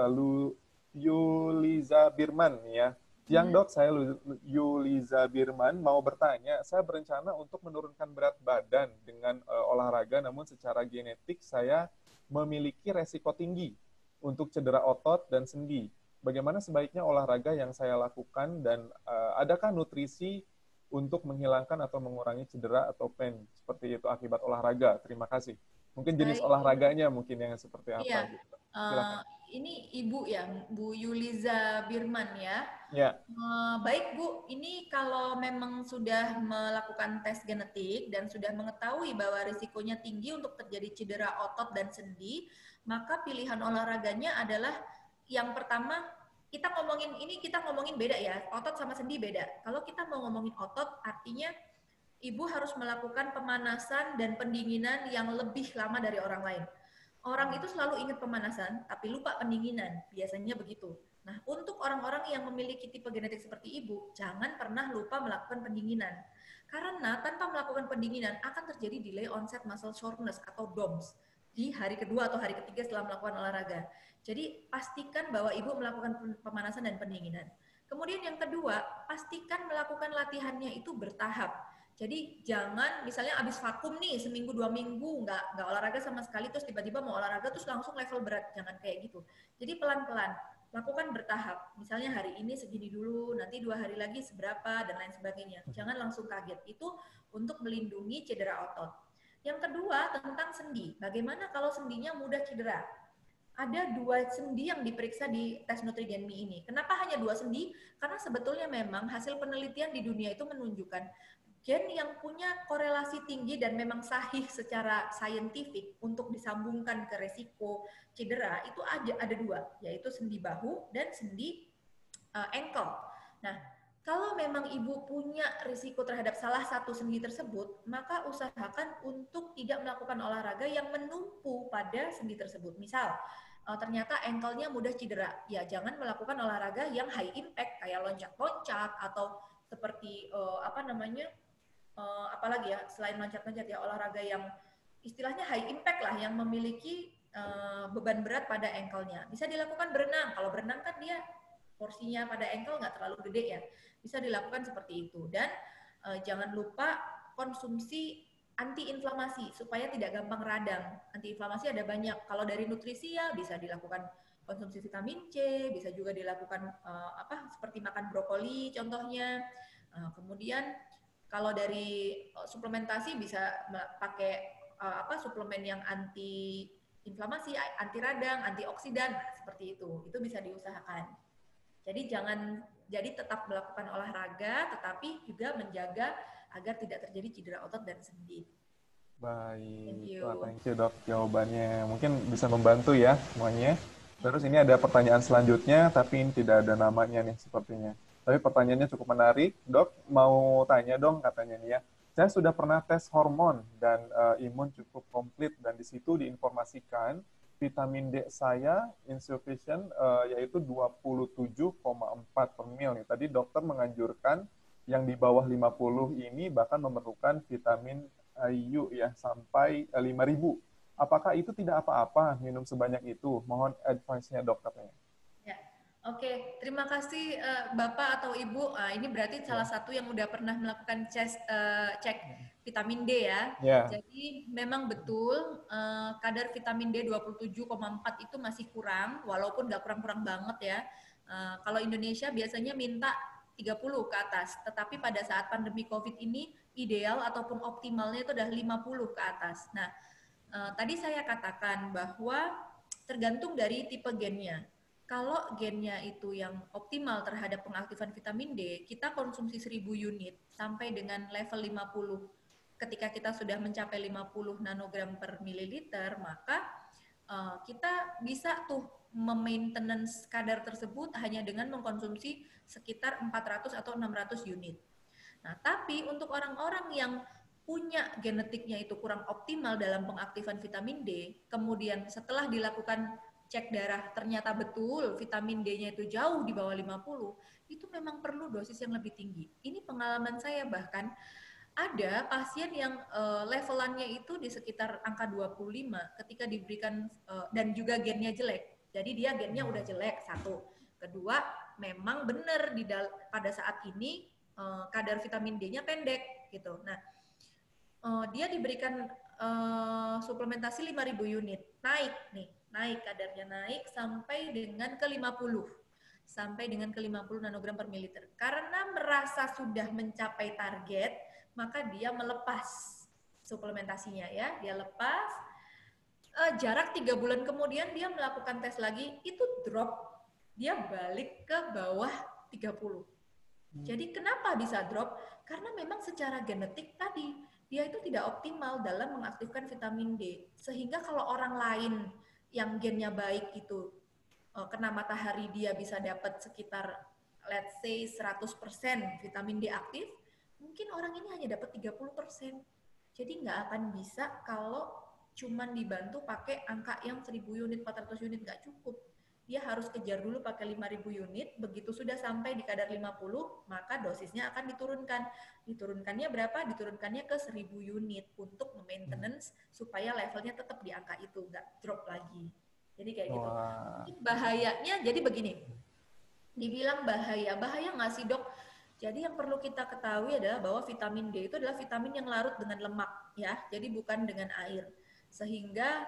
Yuliza Birman ya. Siang dok, saya Yuliza Birman mau bertanya, saya berencana untuk menurunkan berat badan dengan olahraga, namun secara genetik saya memiliki resiko tinggi untuk cedera otot dan sendi. Bagaimana sebaiknya olahraga yang saya lakukan dan adakah nutrisi untuk menghilangkan atau mengurangi cedera atau pain seperti itu akibat olahraga? Terima kasih. Mungkin jenis olahraganya mungkin yang seperti apa? Iya. Gitu. Silakan. Ini Ibu ya, Bu Yuliza Birman ya. Ya. Baik Bu, ini kalau memang sudah melakukan tes genetik dan sudah mengetahui bahwa risikonya tinggi untuk terjadi cedera otot dan sendi, maka pilihan olahraganya adalah yang pertama, kita ngomongin beda ya, otot sama sendi beda. Kalau kita mau ngomongin otot, artinya Ibu harus melakukan pemanasan dan pendinginan yang lebih lama dari orang lain. Orang itu selalu ingat pemanasan, tapi lupa pendinginan. Biasanya begitu. Nah, untuk orang-orang yang memiliki tipe genetik seperti Ibu, jangan pernah lupa melakukan pendinginan. Karena tanpa melakukan pendinginan akan terjadi delay onset muscle soreness atau DOMS di hari kedua atau hari ketiga setelah melakukan olahraga. Jadi pastikan bahwa Ibu melakukan pemanasan dan pendinginan. Kemudian yang kedua, pastikan melakukan latihannya itu bertahap. Jadi jangan misalnya abis vakum nih seminggu 2 minggu nggak olahraga sama sekali terus tiba-tiba mau olahraga terus langsung level berat, jangan kayak gitu. Jadi pelan-pelan, lakukan bertahap. Misalnya hari ini segini dulu, nanti 2 hari lagi seberapa dan lain sebagainya. Jangan langsung kaget. Itu untuk melindungi cedera otot. Yang kedua tentang sendi. Bagaimana kalau sendinya mudah cedera? Ada 2 sendi yang diperiksa di tes Nutrigen.me ini. Kenapa hanya 2 sendi? Karena sebetulnya memang hasil penelitian di dunia itu menunjukkan gen yang punya korelasi tinggi dan memang sahih secara saintifik untuk disambungkan ke resiko cedera itu ada 2, yaitu sendi bahu dan sendi ankle. Nah, kalau memang Ibu punya risiko terhadap salah satu sendi tersebut, maka usahakan untuk tidak melakukan olahraga yang menumpu pada sendi tersebut. Misal, ternyata ankle-nya mudah cedera, ya jangan melakukan olahraga yang high impact kayak loncat-loncat atau seperti apalagi ya selain loncat-loncat ya, olahraga yang istilahnya high impact lah, yang memiliki beban berat pada ankle-nya. Bisa dilakukan berenang. Kalau berenang kan dia porsinya pada ankle nggak terlalu gede ya, bisa dilakukan seperti itu. Dan jangan lupa konsumsi antiinflamasi supaya tidak gampang radang. Antiinflamasi ada banyak. Kalau dari nutrisi ya bisa dilakukan konsumsi vitamin C, bisa juga dilakukan seperti makan brokoli contohnya. Kemudian kalau dari suplementasi bisa pakai suplemen yang anti inflamasi, anti radang, antioksidan, seperti itu. Itu bisa diusahakan. Jadi tetap melakukan olahraga, tetapi juga menjaga agar tidak terjadi cedera otot dan sendi. Baik, thank you dok jawabannya. Mungkin bisa membantu ya semuanya. Terus ini ada pertanyaan selanjutnya, tapi ini tidak ada namanya nih sepertinya. Tapi pertanyaannya cukup menarik. Dok, mau tanya dong katanya nih ya. Saya sudah pernah tes hormon dan imun cukup komplit dan di situ diinformasikan vitamin D saya insufficient yaitu 27,4 per mil. Tadi dokter menganjurkan yang di bawah 50 ini bahkan memerlukan vitamin IU ya sampai 5.000. Apakah itu tidak apa-apa minum sebanyak itu? Mohon advice-nya dokternya. Ya, oke. Terima kasih Bapak atau Ibu. Ini berarti salah satu yang udah pernah melakukan cek vitamin D ya. Jadi memang betul kadar vitamin D 27,4 itu masih kurang, walaupun nggak kurang-kurang banget ya. Kalau Indonesia biasanya minta 30 ke atas, tetapi pada saat pandemi COVID ini ideal ataupun optimalnya itu udah 50 ke atas. Nah, tadi saya katakan bahwa tergantung dari tipe gennya. Kalau gennya itu yang optimal terhadap pengaktifan vitamin D, kita konsumsi 1000 unit sampai dengan level 50. Ketika kita sudah mencapai 50 nanogram per mililiter, maka kita bisa tuh memaintenance kadar tersebut hanya dengan mengkonsumsi sekitar 400 atau 600 unit. Nah, tapi untuk orang-orang yang punya genetiknya itu kurang optimal dalam pengaktifan vitamin D, kemudian setelah dilakukan cek darah ternyata betul vitamin D-nya itu jauh di bawah 50, itu memang perlu dosis yang lebih tinggi. Ini pengalaman saya, bahkan ada pasien yang levelannya itu di sekitar angka 25 ketika diberikan dan juga gennya jelek. Jadi dia gennya udah jelek, satu. Kedua, memang benar pada saat ini kadar vitamin D-nya pendek gitu. Nah, dia diberikan suplementasi 5.000 unit, naik kadarnya naik sampai dengan ke 50. Sampai dengan ke 50 nanogram per mililiter. Karena merasa sudah mencapai target, maka dia melepas suplementasinya ya, dia lepas. Jarak 3 bulan kemudian dia melakukan tes lagi, itu drop, dia balik ke bawah 30. Jadi kenapa bisa drop? Karena memang secara genetik tadi, dia itu tidak optimal dalam mengaktifkan vitamin D. Sehingga kalau orang lain yang gennya baik itu kena matahari dia bisa dapat sekitar let's say 100% vitamin D aktif, mungkin orang ini hanya dapat 30%. Jadi nggak akan bisa kalau cuman dibantu pakai angka yang 1000 unit, 400 unit, nggak cukup. Dia harus kejar dulu pakai 5.000 unit, begitu sudah sampai di kadar 50, maka dosisnya akan diturunkan. Diturunkannya berapa? Diturunkannya ke 1000 unit untuk maintenance supaya levelnya tetap di angka itu, nggak drop lagi. Jadi kayak gitu. Bahayanya, jadi begini, dibilang bahaya nggak sih dok? Jadi yang perlu kita ketahui adalah bahwa vitamin D itu adalah vitamin yang larut dengan lemak ya, jadi bukan dengan air. Sehingga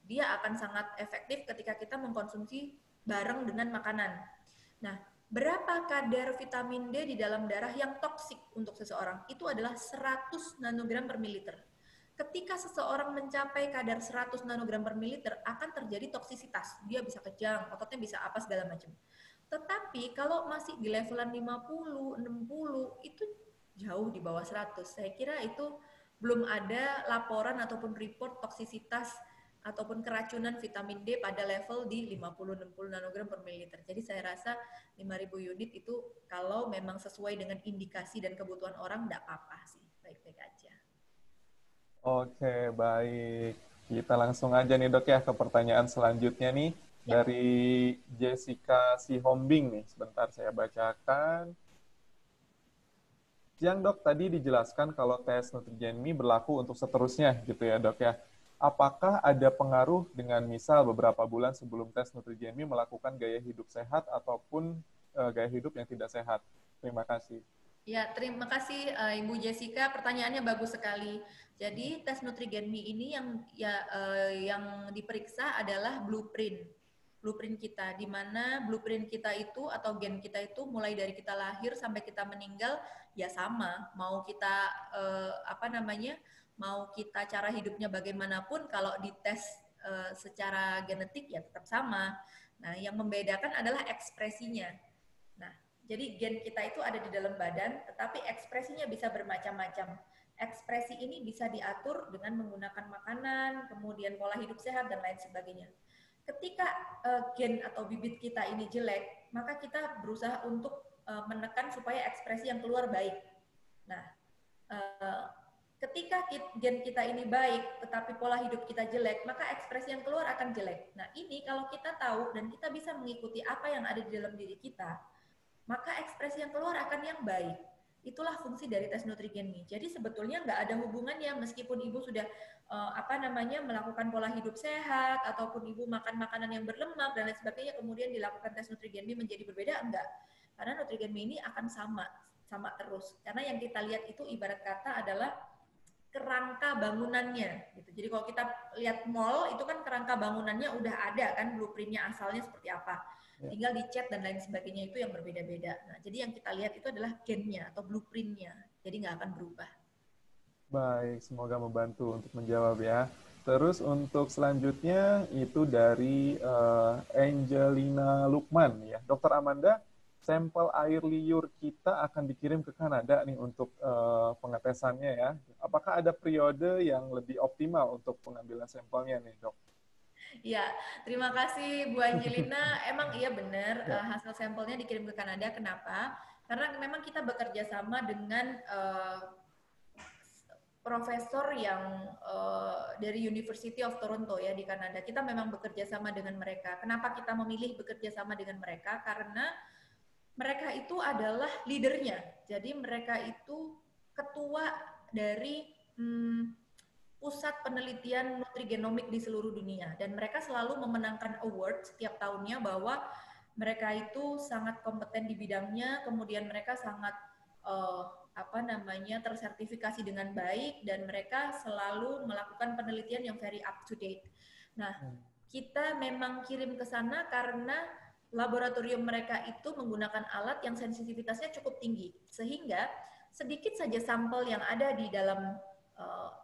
dia akan sangat efektif ketika kita mengkonsumsi bareng dengan makanan. Nah, berapa kadar vitamin D di dalam darah yang toksik untuk seseorang? Itu adalah 100 nanogram per mililiter. Ketika seseorang mencapai kadar 100 nanogram per mililiter, akan terjadi toksisitas. Dia bisa kejang, ototnya bisa apa segala macam. Tetapi kalau masih di levelan 50, 60, itu jauh di bawah 100. Saya kira itu belum ada laporan ataupun report toksisitas ataupun keracunan vitamin D pada level di 50-60 nanogram per mililiter. Jadi saya rasa 5.000 unit itu kalau memang sesuai dengan indikasi dan kebutuhan orang, enggak apa-apa sih, baik-baik aja. Oke, baik. Kita langsung aja nih dok ya ke pertanyaan selanjutnya nih. Ya. Dari Jessica Sihombing nih. Sebentar saya bacakan. Yang dok tadi dijelaskan kalau tes Nutrigeni berlaku untuk seterusnya gitu ya dok ya. apakah ada pengaruh dengan misal beberapa bulan sebelum tes Nutrigeni melakukan gaya hidup sehat ataupun gaya hidup yang tidak sehat? Terima kasih. Ya, terima kasih Ibu Jessica. Pertanyaannya bagus sekali. Jadi tes Nutrigenmi ini yang diperiksa adalah blueprint kita, di mana blueprint kita itu atau gen kita itu mulai dari kita lahir sampai kita meninggal ya sama. Mau kita mau kita cara hidupnya bagaimanapun, kalau dites secara genetik ya tetap sama. Nah, yang membedakan adalah ekspresinya. Nah, jadi gen kita itu ada di dalam badan, tetapi ekspresinya bisa bermacam-macam. Ekspresi ini bisa diatur dengan menggunakan makanan, kemudian pola hidup sehat, dan lain sebagainya. Ketika gen atau bibit kita ini jelek, maka kita berusaha untuk menekan supaya ekspresi yang keluar baik. Nah, ketika gen kita ini baik, tetapi pola hidup kita jelek, maka ekspresi yang keluar akan jelek. Nah, ini kalau kita tahu dan kita bisa mengikuti apa yang ada di dalam diri kita, maka ekspresi yang keluar akan yang baik. Itulah fungsi dari tes Nutrigenmi. Jadi sebetulnya nggak ada hubungannya meskipun ibu sudah melakukan pola hidup sehat ataupun ibu makan makanan yang berlemak dan lain sebagainya, kemudian dilakukan tes Nutrigenmi menjadi berbeda, enggak. Karena Nutrigenmi ini akan sama terus. Karena yang kita lihat itu ibarat kata adalah kerangka bangunannya gitu. Jadi kalau kita lihat mall itu kan kerangka bangunannya udah ada kan, blueprintnya asalnya seperti apa. Tinggal dicat dan lain sebagainya, itu yang berbeda-beda. Nah, jadi yang kita lihat itu adalah gennya atau blueprintnya. Jadi nggak akan berubah. Baik, semoga membantu untuk menjawab ya. Terus untuk selanjutnya itu dari Angelina Lukman ya. Dokter Amanda, sampel air liur kita akan dikirim ke Kanada nih untuk pengetesannya ya. Apakah ada periode yang lebih optimal untuk pengambilan sampelnya nih, Dok? Ya, terima kasih Bu Angelina. Emang iya benar, hasil sampelnya dikirim ke Kanada. Kenapa? Karena memang kita bekerja sama dengan profesor yang dari University of Toronto ya di Kanada. Kita memang bekerja sama dengan mereka. Kenapa kita memilih bekerja sama dengan mereka? Karena mereka itu adalah leadernya. Jadi mereka itu ketua dari pusat penelitian nutrigenomik di seluruh dunia, dan mereka selalu memenangkan award setiap tahunnya bahwa mereka itu sangat kompeten di bidangnya, kemudian mereka sangat tersertifikasi dengan baik, dan mereka selalu melakukan penelitian yang very up to date. Nah, kita memang kirim ke sana karena laboratorium mereka itu menggunakan alat yang sensitivitasnya cukup tinggi, sehingga sedikit saja sampel yang ada di dalam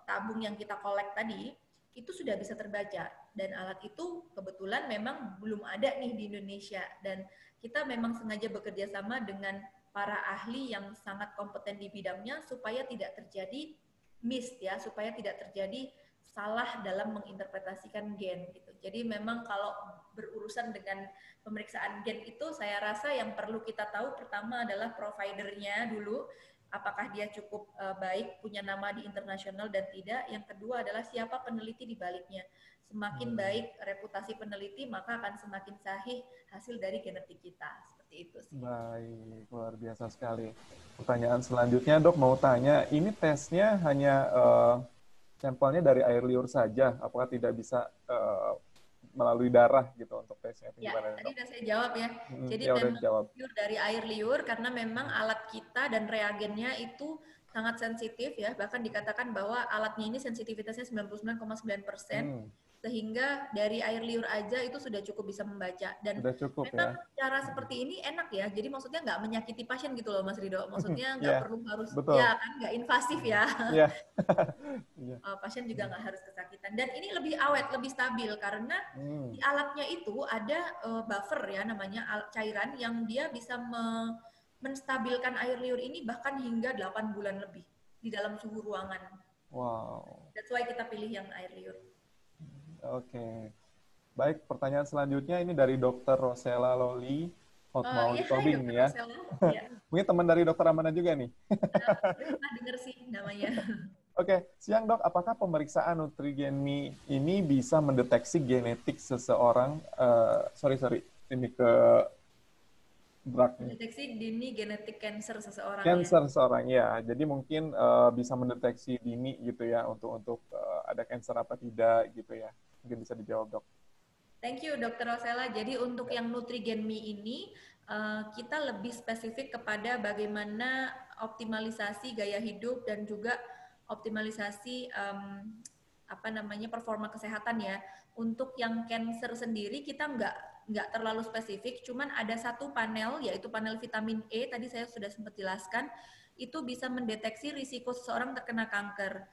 tabung yang kita kolek tadi itu sudah bisa terbaca, dan alat itu kebetulan memang belum ada nih di Indonesia, dan kita memang sengaja bekerja sama dengan para ahli yang sangat kompeten di bidangnya supaya tidak terjadi supaya tidak terjadi salah dalam menginterpretasikan gen gitu. Jadi memang kalau berurusan dengan pemeriksaan gen itu, saya rasa yang perlu kita tahu pertama adalah providernya dulu, apakah dia cukup baik, punya nama di internasional dan tidak. Yang kedua adalah siapa peneliti di baliknya. Semakin baik reputasi peneliti, maka akan semakin sahih hasil dari genetik kita. Seperti itu sih. Baik, luar biasa sekali. Pertanyaan selanjutnya, Dok, mau tanya, ini tesnya hanya sampelnya dari air liur saja, apakah tidak bisa melalui darah gitu untuk tesnya? Ya, gimana, tadi sudah saya jawab ya. Jadi ya, memang liur dari air liur karena memang alat kita dan reagennya itu sangat sensitif ya. Bahkan dikatakan bahwa alatnya ini sensitivitasnya 99,9%. Sehingga dari air liur aja itu sudah cukup bisa membaca. Dan sudah cukup, memang cara seperti ini enak ya. Jadi maksudnya nggak menyakiti pasien gitu loh Mas Rido. Maksudnya nggak perlu harus, ya kan, nggak invasif ya. Pasien juga nggak harus kesakitan. Dan ini lebih awet, lebih stabil karena di alatnya itu ada buffer ya namanya, cairan yang dia bisa menstabilkan air liur ini bahkan hingga 8 bulan lebih di dalam suhu ruangan. Wow. That's why kita pilih yang air liur. Oke. Baik, pertanyaan selanjutnya ini dari Dr. Rosella Loli Hotmount Tobing nih ya. Mungkin teman dari Dr. Amanda juga nih. Pernah dengar sih namanya. Oke, siang Dok, apakah pemeriksaan Nutrigenmi ini bisa mendeteksi genetik seseorang, ini ke drug nih. Mendeteksi dini genetik cancer seseorang. Cancer seseorang ya, jadi mungkin bisa mendeteksi dini gitu ya untuk ada cancer apa tidak gitu ya. Mungkin bisa dijawab, Dok. Thank you, Dr. Rosella. Jadi untuk yang NutriGenMe ini, kita lebih spesifik kepada bagaimana optimalisasi gaya hidup dan juga optimalisasi performa kesehatan ya. Untuk yang cancer sendiri kita nggak terlalu spesifik, cuman ada satu panel yaitu panel vitamin E. Tadi saya sudah sempat jelaskan, itu bisa mendeteksi risiko seseorang terkena kanker.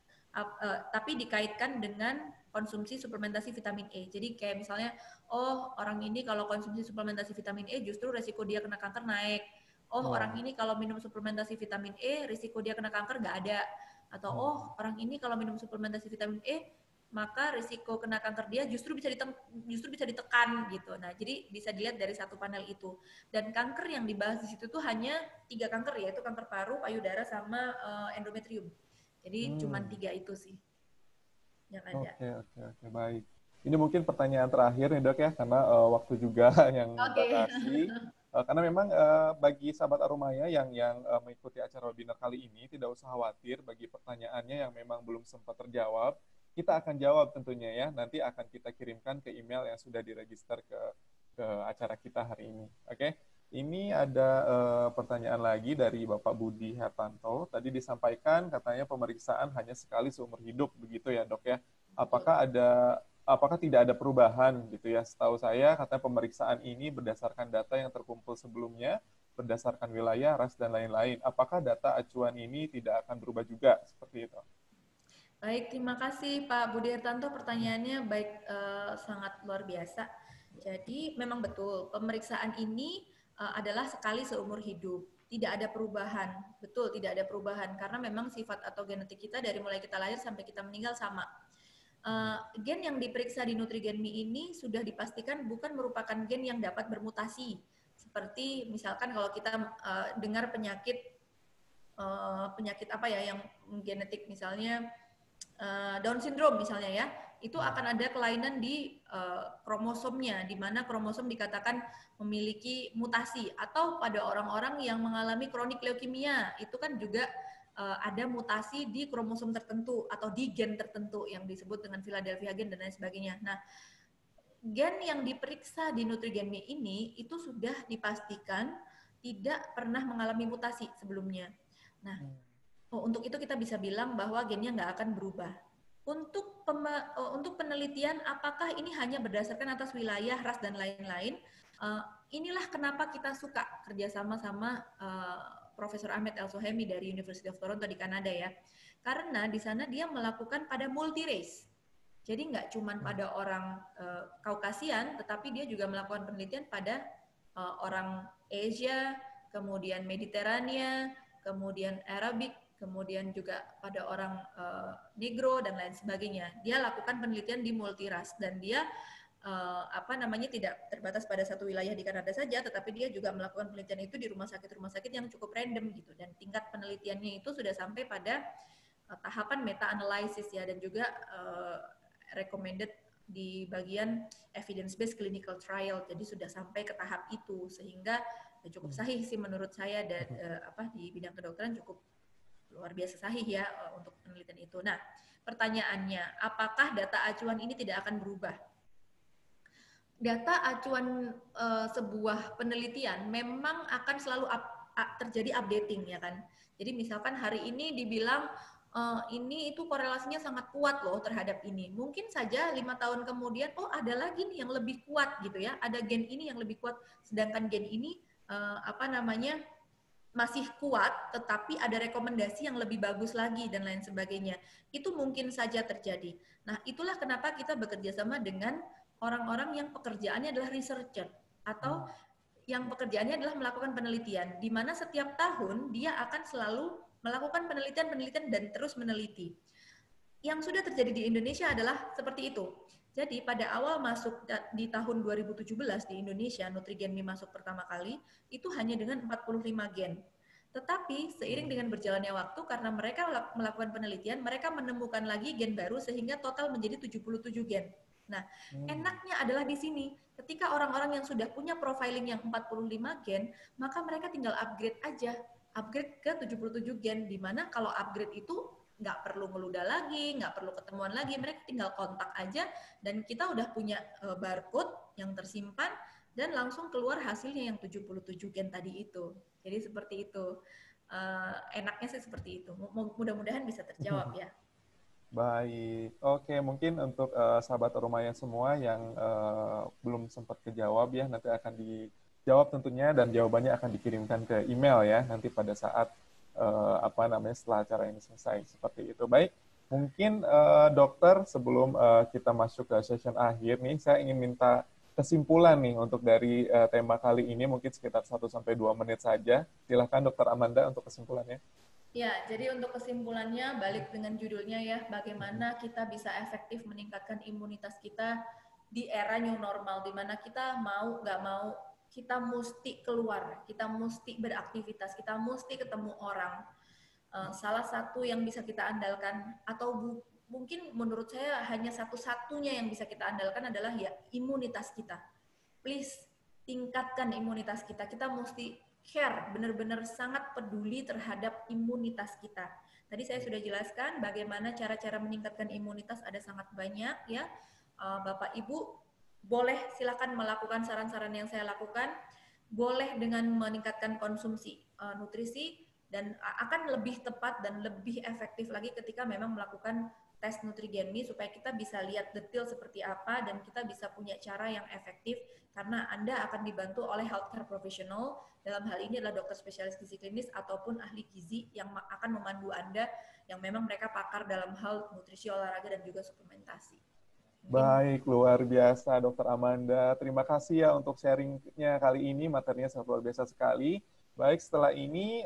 Tapi dikaitkan dengan konsumsi suplementasi vitamin E. Jadi kayak misalnya, oh orang ini kalau konsumsi suplementasi vitamin E justru risiko dia kena kanker naik. Oh orang ini kalau minum suplementasi vitamin E risiko dia kena kanker nggak ada. Atau oh orang ini kalau minum suplementasi vitamin E maka risiko kena kanker dia justru bisa ditekan gitu. Nah, jadi bisa dilihat dari satu panel itu. Dan kanker yang dibahas di situ tuh hanya 3 kanker, yaitu kanker paru, payudara, sama endometrium. Jadi cuma 3 itu sih yang ada. Oke, baik. Ini mungkin pertanyaan terakhir nih, Dok ya, karena waktu juga yang batasi. Karena memang bagi sahabat Arumaya yang mengikuti acara webinar kali ini, tidak usah khawatir bagi pertanyaannya yang memang belum sempat terjawab. Kita akan jawab tentunya ya, nanti akan kita kirimkan ke email yang sudah diregister ke acara kita hari ini. Oke, ini ada pertanyaan lagi dari Bapak Budi Hertanto. Tadi disampaikan katanya pemeriksaan hanya sekali seumur hidup, begitu ya, Dok ya? Apakah tidak ada perubahan gitu ya? Setahu saya katanya pemeriksaan ini berdasarkan data yang terkumpul sebelumnya, berdasarkan wilayah, ras, dan lain-lain. Apakah data acuan ini tidak akan berubah juga seperti itu? Baik, terima kasih Pak Budi Hertanto. Pertanyaannya sangat luar biasa. Jadi memang betul, pemeriksaan ini adalah sekali seumur hidup. Tidak ada perubahan. Betul, tidak ada perubahan. Karena memang sifat atau genetik kita dari mulai kita lahir sampai kita meninggal sama. Gen yang diperiksa di NutriGenMe ini sudah dipastikan bukan merupakan gen yang dapat bermutasi. Seperti misalkan kalau kita dengar penyakit apa ya yang genetik, misalnya Down syndrome misalnya ya, itu akan ada kelainan di kromosomnya, di mana kromosom dikatakan memiliki mutasi. Atau pada orang-orang yang mengalami kronik leukemia, itu kan juga ada mutasi di kromosom tertentu atau di gen tertentu yang disebut dengan Philadelphia gen dan lain sebagainya. Nah, gen yang diperiksa di NutriGenMe ini itu sudah dipastikan tidak pernah mengalami mutasi sebelumnya. Nah, untuk itu kita bisa bilang bahwa gennya nggak akan berubah. Untuk penelitian apakah ini hanya berdasarkan atas wilayah, ras, dan lain-lain, inilah kenapa kita suka kerjasama sama Profesor Ahmed El-Sohemi dari University of Toronto di Kanada ya. Karena di sana dia melakukan pada multi-race. Jadi nggak cuma pada orang Kaukasian, tetapi dia juga melakukan penelitian pada orang Asia, kemudian Mediterania, kemudian Arabic, kemudian juga pada orang Negro dan lain sebagainya. Dia lakukan penelitian di multiras dan dia tidak terbatas pada satu wilayah di Kanada saja, tetapi dia juga melakukan penelitian itu di rumah sakit yang cukup random gitu. Dan tingkat penelitiannya itu sudah sampai pada tahapan meta-analysis ya, dan juga recommended di bagian evidence-based clinical trial. Jadi sudah sampai ke tahap itu, sehingga cukup sahih sih menurut saya, dan di bidang kedokteran cukup luar biasa sahih ya untuk penelitian itu. Nah, pertanyaannya, apakah data acuan ini tidak akan berubah? Data acuan sebuah penelitian memang akan selalu terjadi updating ya kan. Jadi misalkan hari ini dibilang ini itu korelasinya sangat kuat loh terhadap ini. Mungkin saja 5 tahun kemudian, oh ada lagi nih yang lebih kuat gitu ya. Ada gen ini yang lebih kuat, sedangkan gen ini masih kuat, tetapi ada rekomendasi yang lebih bagus lagi dan lain sebagainya. Itu mungkin saja terjadi. Nah, itulah kenapa kita bekerja sama dengan orang-orang yang pekerjaannya adalah researcher atau yang pekerjaannya adalah melakukan penelitian, di mana setiap tahun dia akan selalu melakukan penelitian dan terus meneliti. Yang sudah terjadi di Indonesia adalah seperti itu. Jadi pada awal masuk di tahun 2017 di Indonesia, NutriGenMe masuk pertama kali, itu hanya dengan 45 gen. Tetapi seiring dengan berjalannya waktu, karena mereka melakukan penelitian, mereka menemukan lagi gen baru sehingga total menjadi 77 gen. Nah, enaknya adalah di sini, ketika orang-orang yang sudah punya profiling yang 45 gen, maka mereka tinggal upgrade aja, upgrade ke 77 gen, di mana kalau upgrade itu nggak perlu ngeludah lagi, nggak perlu ketemuan lagi, mereka tinggal kontak aja dan kita udah punya barcode yang tersimpan dan langsung keluar hasilnya yang 77 gen tadi itu. Jadi seperti itu. Enaknya sih seperti itu. Mudah-mudahan bisa terjawab ya. Baik, oke, mungkin untuk sahabat Oromaya semua yang belum sempat kejawab ya, nanti akan dijawab tentunya dan jawabannya akan dikirimkan ke email ya, nanti pada saat setelah acara ini selesai, seperti itu. Baik, mungkin dokter sebelum kita masuk ke session akhir nih, saya ingin minta kesimpulan nih untuk dari tema kali ini, mungkin sekitar 1-2 menit saja. Silakan Dokter Amanda untuk kesimpulannya. Ya, jadi untuk kesimpulannya balik dengan judulnya ya, bagaimana kita bisa efektif meningkatkan imunitas kita di era new normal, di mana kita mau nggak mau, kita mesti keluar, kita mesti beraktivitas, kita mesti ketemu orang. Salah satu yang bisa kita andalkan, atau mungkin menurut saya hanya satu-satunya yang bisa kita andalkan adalah ya imunitas kita. Please, tingkatkan imunitas kita. Kita mesti care, benar-benar sangat peduli terhadap imunitas kita. Tadi saya sudah jelaskan bagaimana cara-cara meningkatkan imunitas, ada sangat banyak ya. Bapak Ibu boleh silakan melakukan saran-saran yang saya lakukan, boleh dengan meningkatkan konsumsi nutrisi, dan akan lebih tepat dan lebih efektif lagi ketika memang melakukan tes Nutrigenmi supaya kita bisa lihat detail seperti apa dan kita bisa punya cara yang efektif karena Anda akan dibantu oleh healthcare professional, dalam hal ini adalah dokter spesialis gizi klinis ataupun ahli gizi yang akan memandu Anda yang memang mereka pakar dalam hal nutrisi, olahraga, dan juga suplementasi. Baik, luar biasa Dokter Amanda. Terima kasih ya untuk sharingnya kali ini, materinya sangat luar biasa sekali. Baik, setelah ini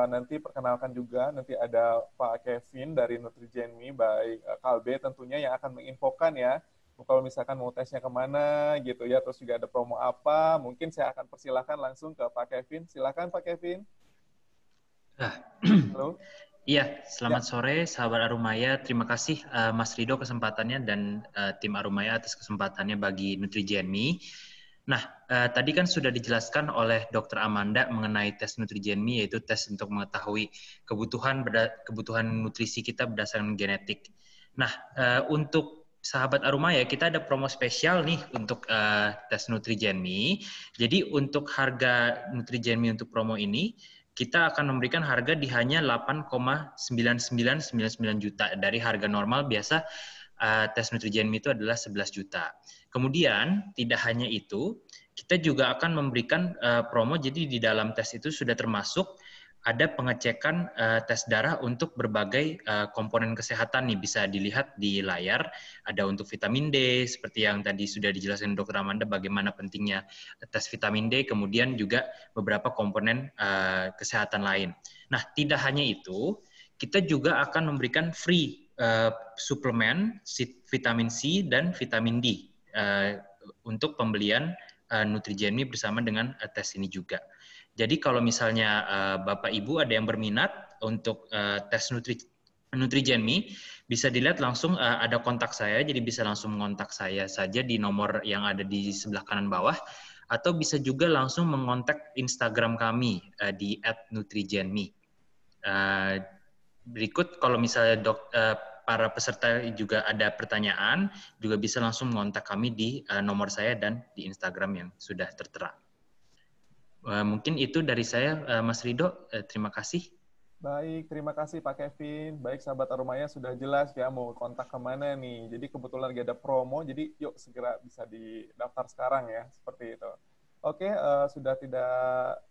nanti perkenalkan juga, nanti ada Pak Kevin dari Nutrigenmi, baik Kalbe tentunya yang akan menginfokan ya, kalau misalkan mau tesnya kemana gitu ya, terus juga ada promo apa, mungkin saya akan persilahkan langsung ke Pak Kevin. Silakan Pak Kevin. Halo. Iya, selamat sore sahabat Arumaya. Terima kasih Mas Rido kesempatannya dan tim Arumaya atas kesempatannya bagi Nutrigenmi. Nah, tadi kan sudah dijelaskan oleh Dr. Amanda mengenai tes Nutrigenmi, yaitu tes untuk mengetahui kebutuhan nutrisi kita berdasarkan genetik. Nah, untuk sahabat Arumaya, kita ada promo spesial nih untuk tes Nutrigenmi. Jadi untuk harga Nutrigenmi untuk promo ini, kita akan memberikan harga di hanya 8,9999 juta. Dari harga normal biasa tes Nutrigenmi itu adalah 11 juta. Kemudian tidak hanya itu, kita juga akan memberikan promo, jadi di dalam tes itu sudah termasuk ada pengecekan tes darah untuk berbagai komponen kesehatan nih, bisa dilihat di layar. Ada untuk vitamin D, seperti yang tadi sudah dijelaskan Dr. Amanda bagaimana pentingnya tes vitamin D, kemudian juga beberapa komponen kesehatan lain. Nah, tidak hanya itu, kita juga akan memberikan free suplemen vitamin C dan vitamin D untuk pembelian Nutrigenmi bersama dengan tes ini juga. Jadi kalau misalnya Bapak Ibu ada yang berminat untuk tes Nutrigenmi, bisa dilihat langsung ada kontak saya, jadi bisa langsung mengontak saya saja di nomor yang ada di sebelah kanan bawah, atau bisa juga langsung mengontak Instagram kami di @nutrigenmi. Berikut kalau misalnya para peserta juga ada pertanyaan, juga bisa langsung mengontak kami di nomor saya dan di Instagram yang sudah tertera. Mungkin itu dari saya, Mas Rido. Terima kasih. Baik, terima kasih Pak Kevin. Baik, sahabat Arumaya sudah jelas ya mau kontak kemana nih. Jadi kebetulan lagi ada promo, jadi yuk segera bisa didaftar sekarang ya, seperti itu. Oke, sudah tidak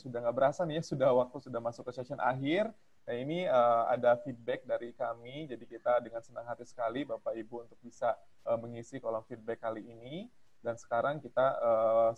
sudah nggak berasa nih ya, waktu sudah masuk ke session akhir. Nah ini ada feedback dari kami, jadi kita dengan senang hati sekali Bapak Ibu untuk bisa mengisi kolom feedback kali ini. Dan sekarang kita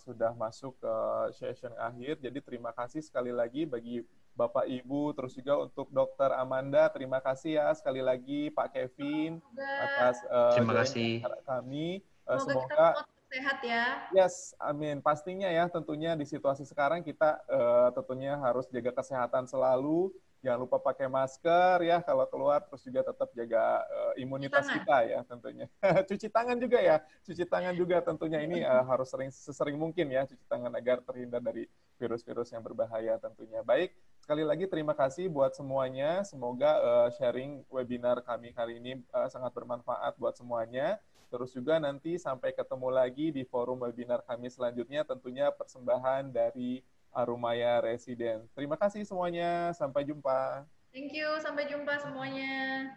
sudah masuk ke session akhir, jadi terima kasih sekali lagi bagi Bapak Ibu, terus juga untuk Dokter Amanda, terima kasih ya sekali lagi Pak Kevin atas terima kasih kami. Semoga kita sehat ya. Yes, amin. Pastinya ya, tentunya di situasi sekarang kita tentunya harus jaga kesehatan selalu. Jangan lupa pakai masker ya kalau keluar, terus juga tetap jaga imunitas kita ya tentunya. Cuci tangan juga ya, cuci tangan juga tentunya ini harus sesering mungkin ya cuci tangan agar terhindar dari virus-virus yang berbahaya tentunya. Baik, sekali lagi terima kasih buat semuanya. Semoga sharing webinar kami kali ini sangat bermanfaat buat semuanya. Terus juga nanti sampai ketemu lagi di forum webinar kami selanjutnya, tentunya persembahan dari Arumaya Residence. Terima kasih semuanya, sampai jumpa. Thank you, sampai jumpa semuanya.